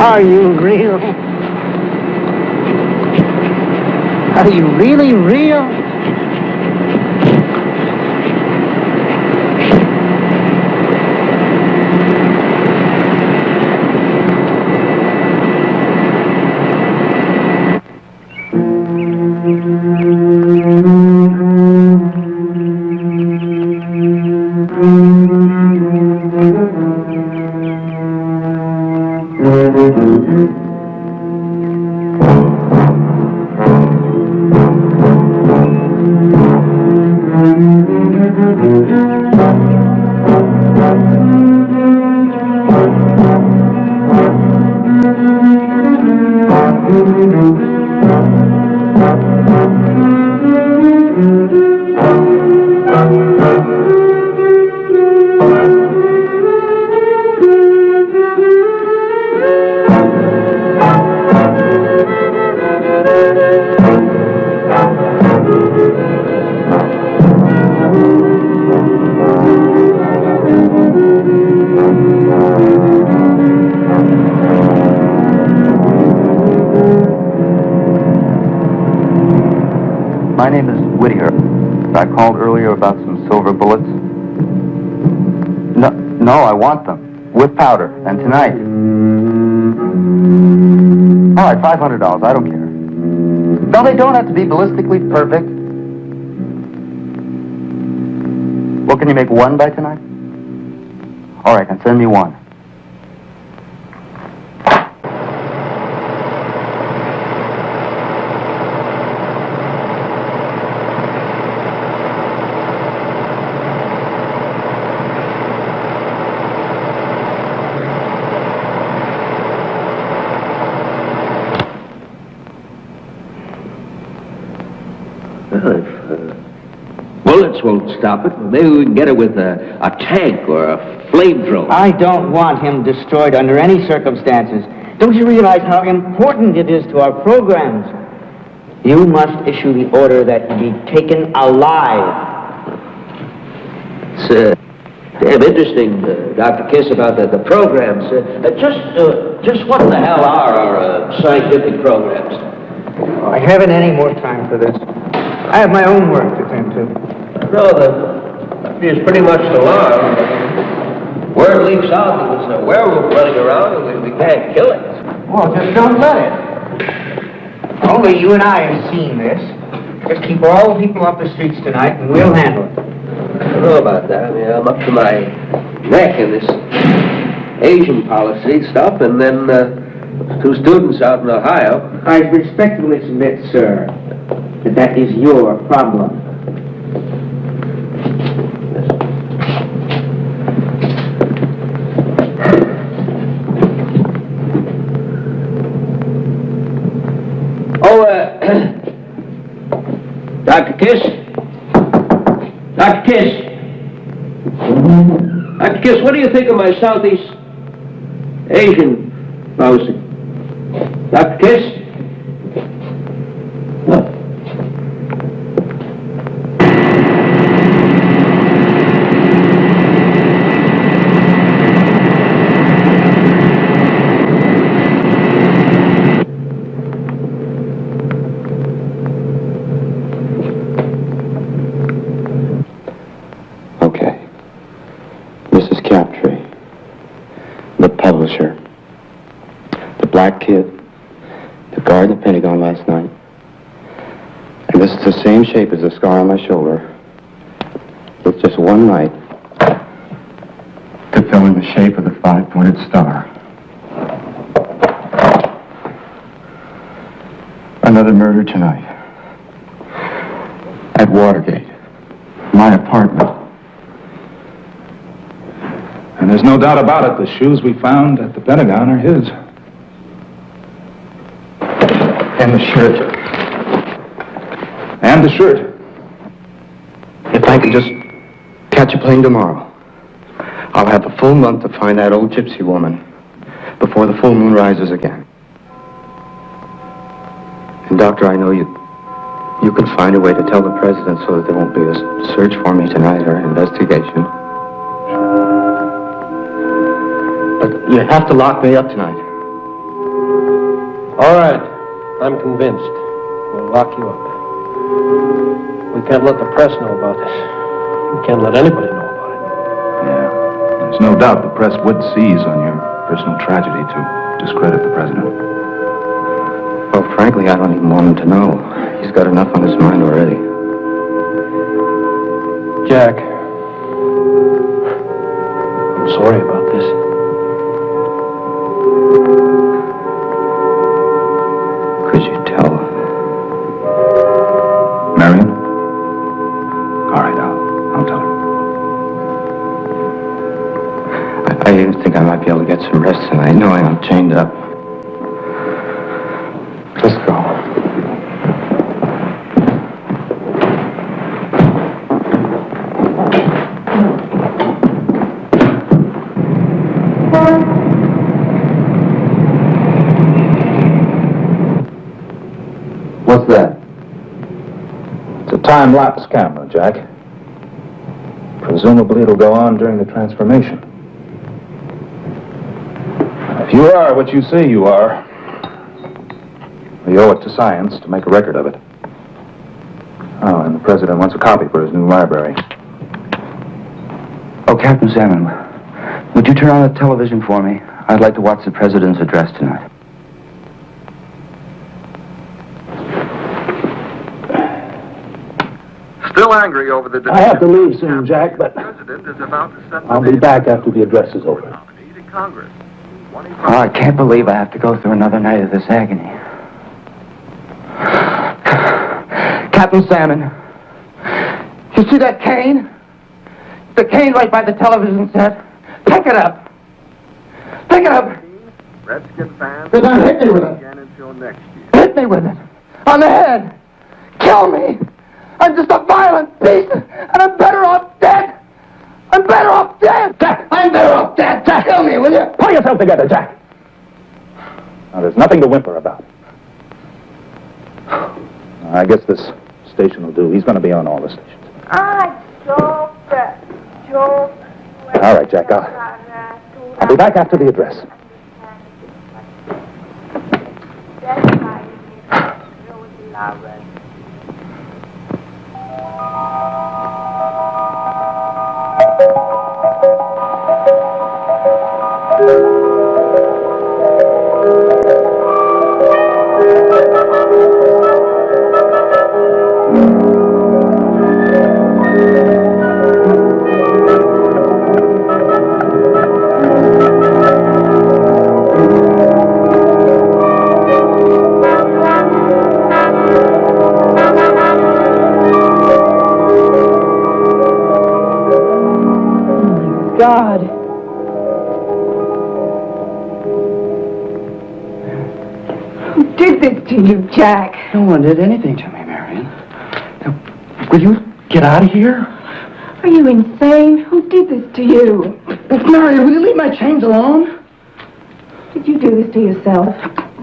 Are you real? Are you really real? My name is Whittier. I called earlier about some silver bullets. No, I want them. With powder. And tonight. All right, $500. I don't care. No, they don't have to be ballistically perfect. Well, can you make one by tonight? All right, then send me one. Bullets won't stop it. Maybe we can get it with a tank or a flamethrower. I don't want him destroyed under any circumstances. Don't you realize how important it is to our programs? You must issue the order that he be taken alive. It's damn interesting, Dr. Kiss, about the programs. Just what the hell are our scientific programs? Oh, I haven't any more time for this. I have my own work to tend to. No, he's pretty much alarmed. Word leaks out that there's a werewolf running around and we can't kill it. Well, just don't let it. Only you and I have seen this. Just keep all the people off the streets tonight and we'll handle it. I don't know about that. I mean, I'm up to my neck in this Asian policy stuff, and then 2 students out in Ohio. I respectfully submit, sir, that is your problem. Oh, Dr. Kiss? Dr. Kiss? Dr. Kiss, what do you think of my Southeast Asian policy? Dr. Kiss? Black kid, the guard in the Pentagon last night. And this is the same shape as the scar on my shoulder. With just one night to fill in the shape of the 5-pointed star. Another murder tonight. At Watergate. My apartment. And there's no doubt about it, the shoes we found at the Pentagon are his. And the shirt. And the shirt. If I could just catch a plane tomorrow, I'll have a full month to find that old gypsy woman before the full moon rises again. And Doctor, I know you can find a way to tell the president so that there won't be a search for me tonight or an investigation. But you have to lock me up tonight. All right. I'm convinced. We'll lock you up. We can't let the press know about this. We can't let anybody know about it. Yeah. There's no doubt the press would seize on your personal tragedy to discredit the president. Well, frankly, I don't even want him to know. He's got enough on his mind already. Jack, I'm sorry about this. Could you tell? Marion? All right, I'll tell her. I even think I might be able to get some rest tonight, knowing I'm chained up. Let's go. What's that? It's a time-lapse camera, Jack. Presumably it'll go on during the transformation. If you are what you say you are, we owe it to science to make a record of it. Oh, and the president wants a copy for his new library. Oh, Captain Salmon, would you turn on the television for me? I'd like to watch the president's address tonight. Still angry over the... I have to leave soon, Jack, but President is about to send I'll be back after the address is over. to Congress. Oh, I can't believe I have to go through another night of this agony. Captain Salmon, you see that cane? The cane right by the television set? Pick it up. Pick it up. Redskin fans... They're gonna hit me with it. Again until next year. Hit me with it. On the head. Kill me. I'm just a violent beast, and I'm better off dead. I'm I'm better off dead! Jack, I'm better off dead! Jack, kill me, will you? Pull yourself together, Jack. Now, there's nothing to whimper about. I guess this station will do. He's going to be on all the stations. All right, Jack, I'll be back after the address. God. Who did this to you, Jack? No one did anything to me, Marion. Will you get out of here? Are you insane? Who did this to you? Marion, will you leave my chains alone? Did you do this to yourself?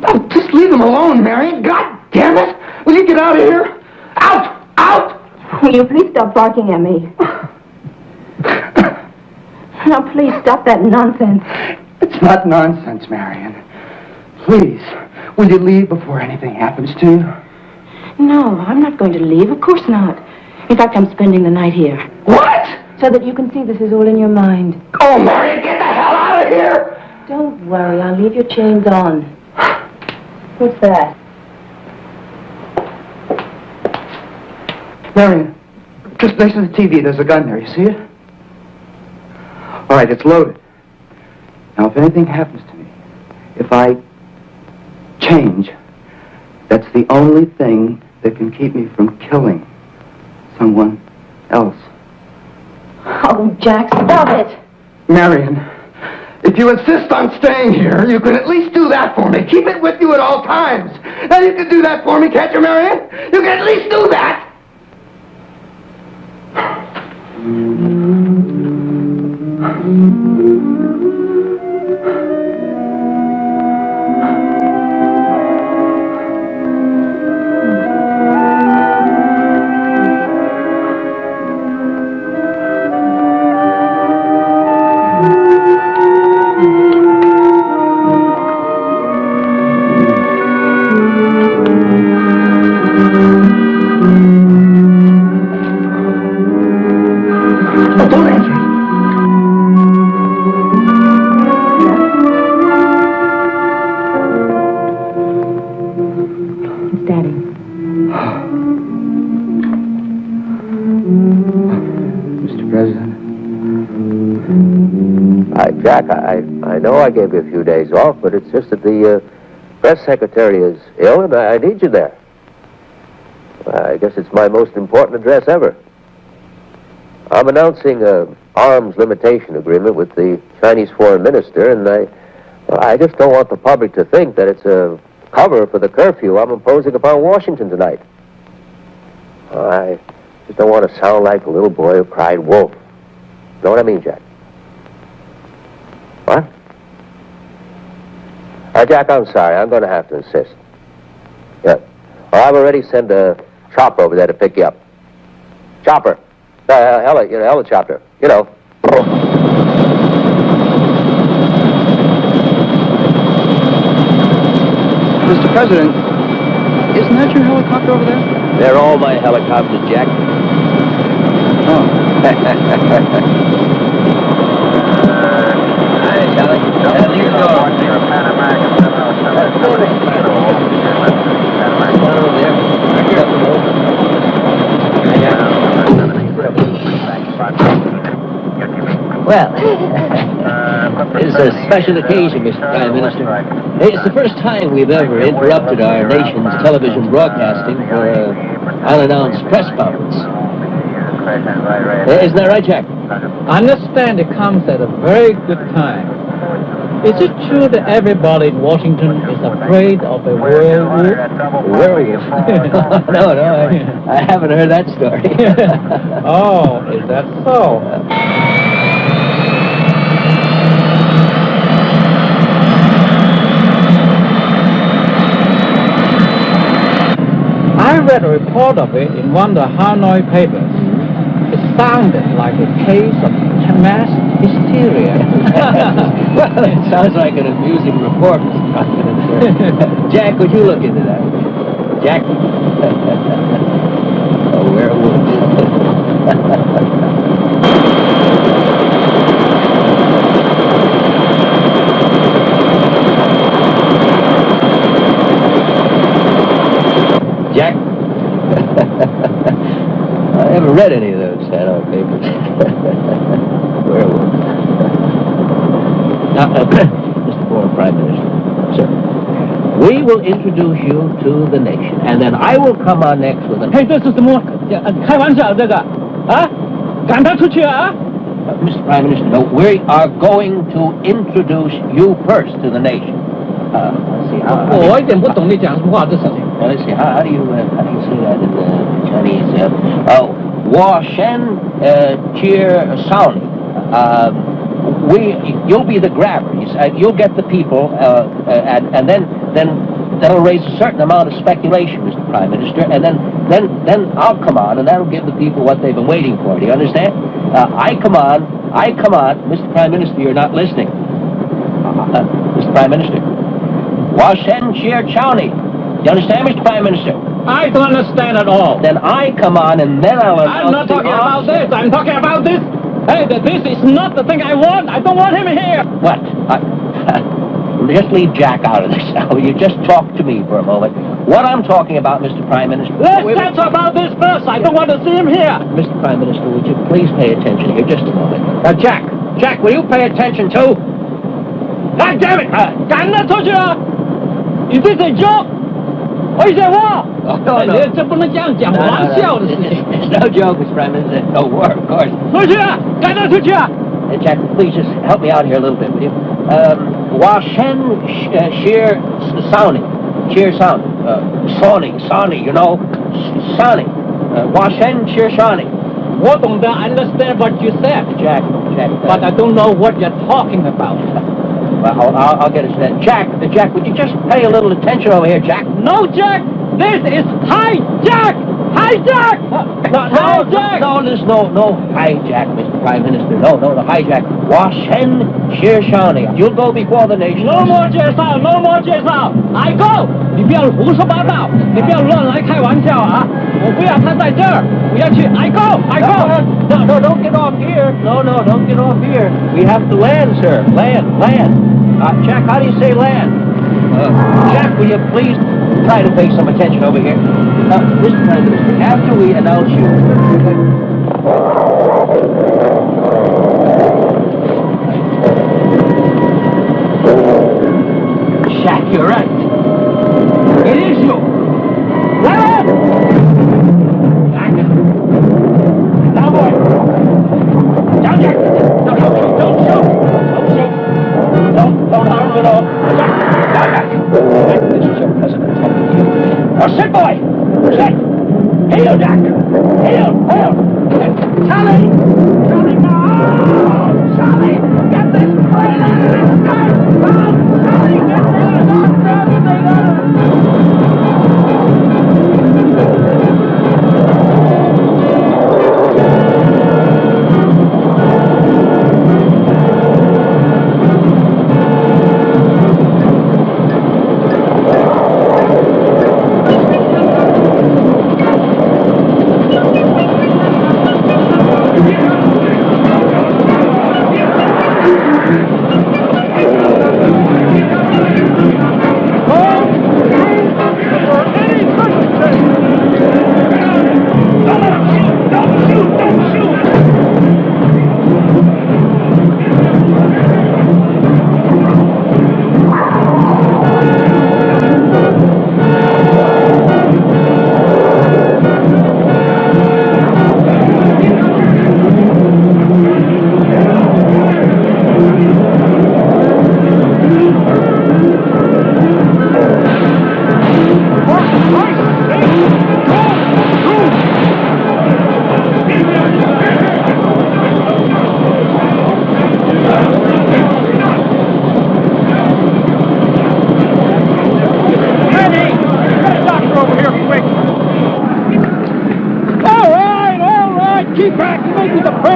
Oh, just leave them alone, Marion. God damn it! Will you get out of here? Out! Out! Will you please stop barking at me? Now, please stop that nonsense. It's not nonsense, Marion. Please, will you leave before anything happens to you? No, I'm not going to leave. Of course not. In fact, I'm spending the night here. What? So that you can see this is all in your mind. Oh, Marion, get the hell out of here! Don't worry, I'll leave your chains on. What's that? Marion, just next to the TV, there's a gun there. You see it? All right, it's loaded. Now, if anything happens to me, if I change, that's the only thing that can keep me from killing someone else. Oh, Jack, stop it! Marion, if you insist on staying here, you can at least do that for me. Keep it with you at all times. Now, you can do that for me, can't you, Marion? You can at least do that! Jack, I know I gave you a few days off, but it's just that the press secretary is ill, and I need you there. I guess it's my most important address ever. I'm announcing an arms limitation agreement with the Chinese foreign minister, and I just don't want the public to think that it's a cover for the curfew I'm imposing upon Washington tonight. I just don't want to sound like a little boy who cried wolf. Know what I mean, Jack? What? Jack, I'm sorry. I'm going to have to insist. Yeah. Well, I've already sent a chopper over there to pick you up. Chopper. Helicopter. You know. Mr. President, isn't that your helicopter over there? They're all my helicopters, Jack. Well, it's a special occasion, Mr. Prime Minister. It's the first time we've ever interrupted our nation's television broadcasting for an unannounced press conference. Isn't that right, Jack? I understand it comes at a very good time. Is it true that everybody in Washington is afraid of a werewolf? Werewolf? No, I haven't heard that story. Oh, is that so? read a report of it in one of the Hanoi papers. It sounded like a case of mass hysteria. Well, it sounds like an amusing report, Mr. Prime Minister. Jack, would you look into that? Jack? Oh, werewolf. Jack? I haven't read any of those Hanoi papers. Werewolf. Now, Mr. Former Prime Minister, sir, we will introduce you to the nation, and then I will come on next with an... Hey, 这是什么？开玩笑这个啊？赶他出去啊？ Mr. Prime Minister, no, we are going to introduce you first to the nation. Let's see, how... 我一点不懂你讲什么话，这事情。 Let's see, how do you say that in Chinese? Wa Shen Cheer Sound. You'll be the grabber. You'll get the people, and then that'll raise a certain amount of speculation, Mr. Prime Minister, and then I'll come on, and that'll give the people what they've been waiting for. Do you understand? I come on, Mr. Prime Minister, you're not listening. Mr. Prime Minister. Wa Shen Cheer Chowni. You understand, Mr. Prime Minister? I don't understand at all. Then I come on, and then I'll... I'm not talking about this. I'm talking about this. Hey, this is not the thing I want. I don't want him here. What? Just leave Jack out of this now. Will you just talk to me for a moment? What I'm talking about, Mr. Prime Minister... Let's talk about this first. I don't want to see him here. Mr. Prime Minister, would you please pay attention here just a moment? Jack, will you pay attention too? God damn it! 赶他出去啊 Is this a joke? Or is it war? Oh, no. 这不能这样讲玩笑的事情。 It's no joke, Mr. Prime Minister. No war, of course. 出去啊！赶他出去啊！ Jack, please just help me out here a little bit, will you? Wa Shen Sheer Sounding. Sheer Sound. Sawny, you know. Sawny. Wa Shen Sheer Sawny. 我懂得 understand what you said, Jack. But I don't know what you're talking about. Well, I'll get it straight. Jack, would you just pay a little attention over here, Jack? No, Jack! This is hijack! Hijack! Hijack! No, there's no hijack, Mr. Prime Minister. No, the hijack. Wa Shen Sheer Shani. You'll go before the nation. No more 介绍 I go! 你不要胡说八道，你不要乱来开玩笑啊！我不要他在这儿，我要去 I go! No, don't get off here. No, don't get off here. We have to land, sir. Land. Jack, how do you say land? Jack, will you please try to pay some attention over here? Mr. Prime Minister, after we announce you... Jack, you're right. It is you. Land! Jack. Now, boy. Down, Jack. Don't shoot. Don't harm him at all. Jack. This is your president talking to you. Now, sit, boy. Sit. Heel, Jack. Heel. Charlie, no. Charlie, get this crazy. Charlie, get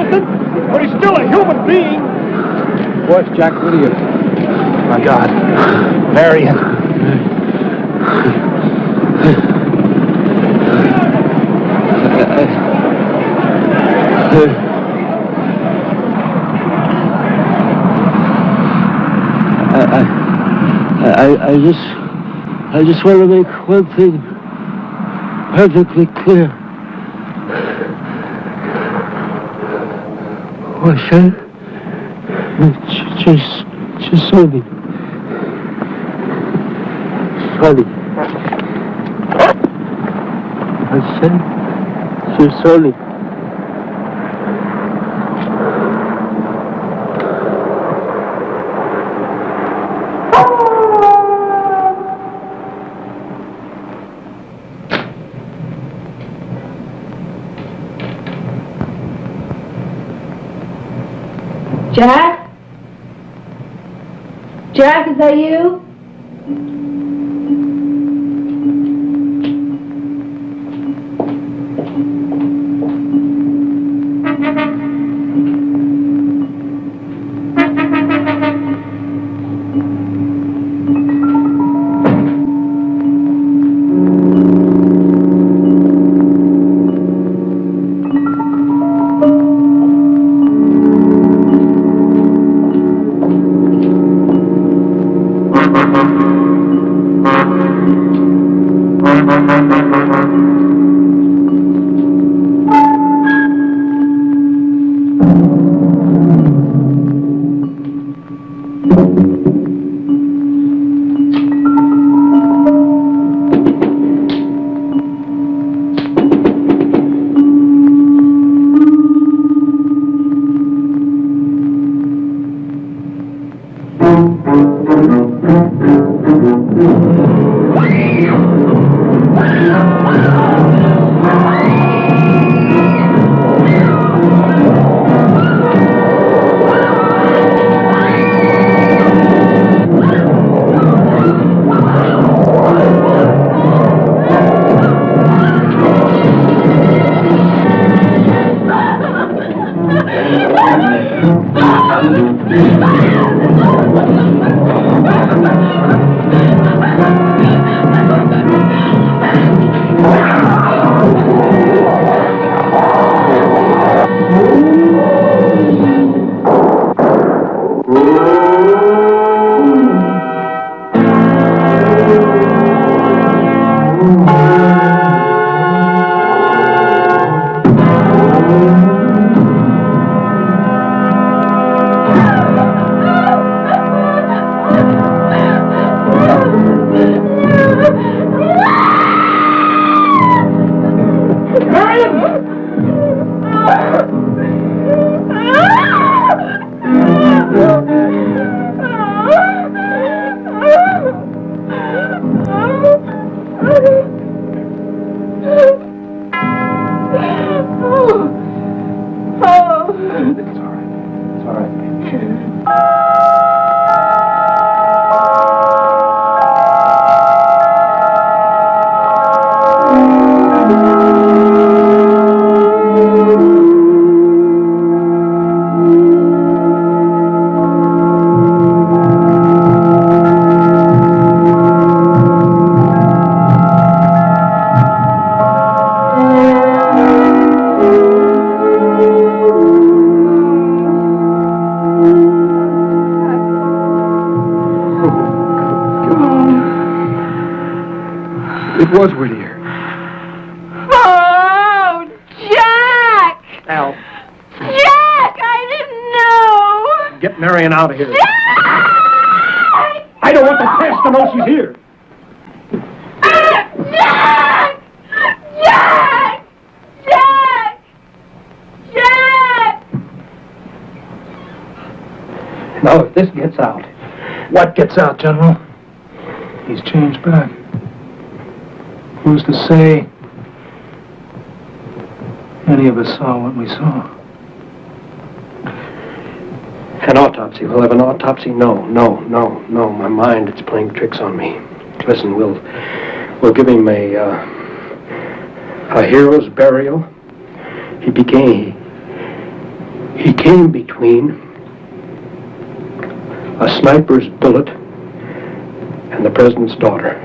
person, but he's still a human being. What, Jack, what are you? My God. Marion. I just want to make one thing perfectly clear. What's that? Just Sonny. Sonny. I said, just Sonny. Jack? Jack, is that you? It was Whittier. Oh, Jack! Al, Jack, I didn't know! get Marion out of here. Jack! I don't want the press to know she's here. Jack! Jack! Jack! Jack! Now, if this gets out... What gets out, General? He's changed back. Who's to say any of us saw what we saw? An autopsy. We'll have an autopsy? No. My mind, it's playing tricks on me. Listen, we'll give him a hero's burial. He came between a sniper's bullet and the president's daughter.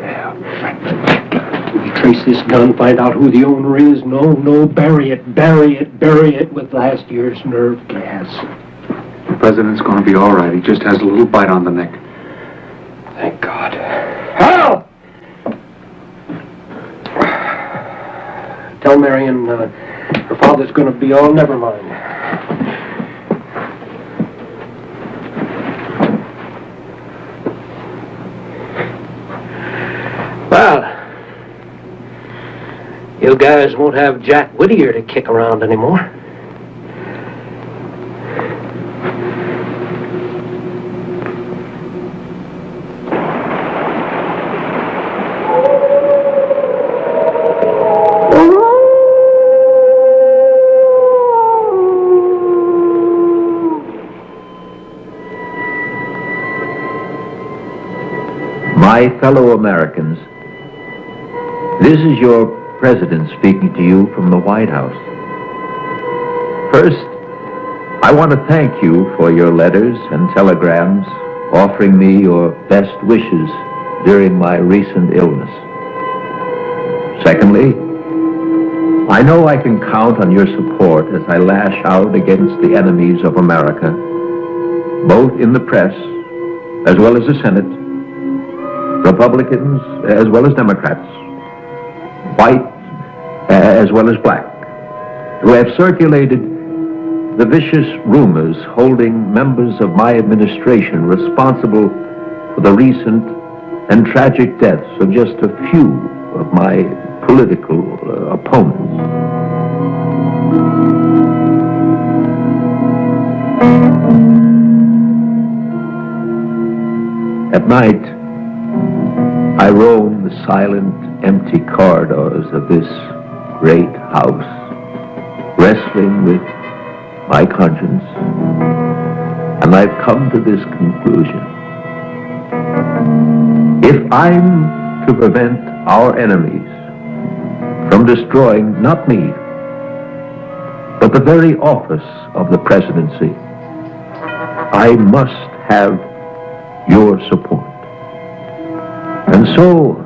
We trace this gun, find out who the owner is. No, bury it with last year's nerve gas. The president's going to be all right. He just has a little bite on the neck. Thank God. Hal! Tell Marion her father's going to be all never mind. Well, you guys won't have Jack Whittier to kick around anymore. My fellow Americans, this is your president speaking to you from the White House. First, I want to thank you for your letters and telegrams offering me your best wishes during my recent illness. Secondly, I know I can count on your support as I lash out against the enemies of America, both in the press as well as the Senate, Republicans as well as Democrats, white as well as black, who have circulated the vicious rumors holding members of my administration responsible for the recent and tragic deaths of just a few of my political opponents. At night, I roam the silent, empty corridors of this great house, wrestling with my conscience, and I've come to this conclusion. If I'm to prevent our enemies from destroying not me, but the very office of the presidency, I must have your support. And so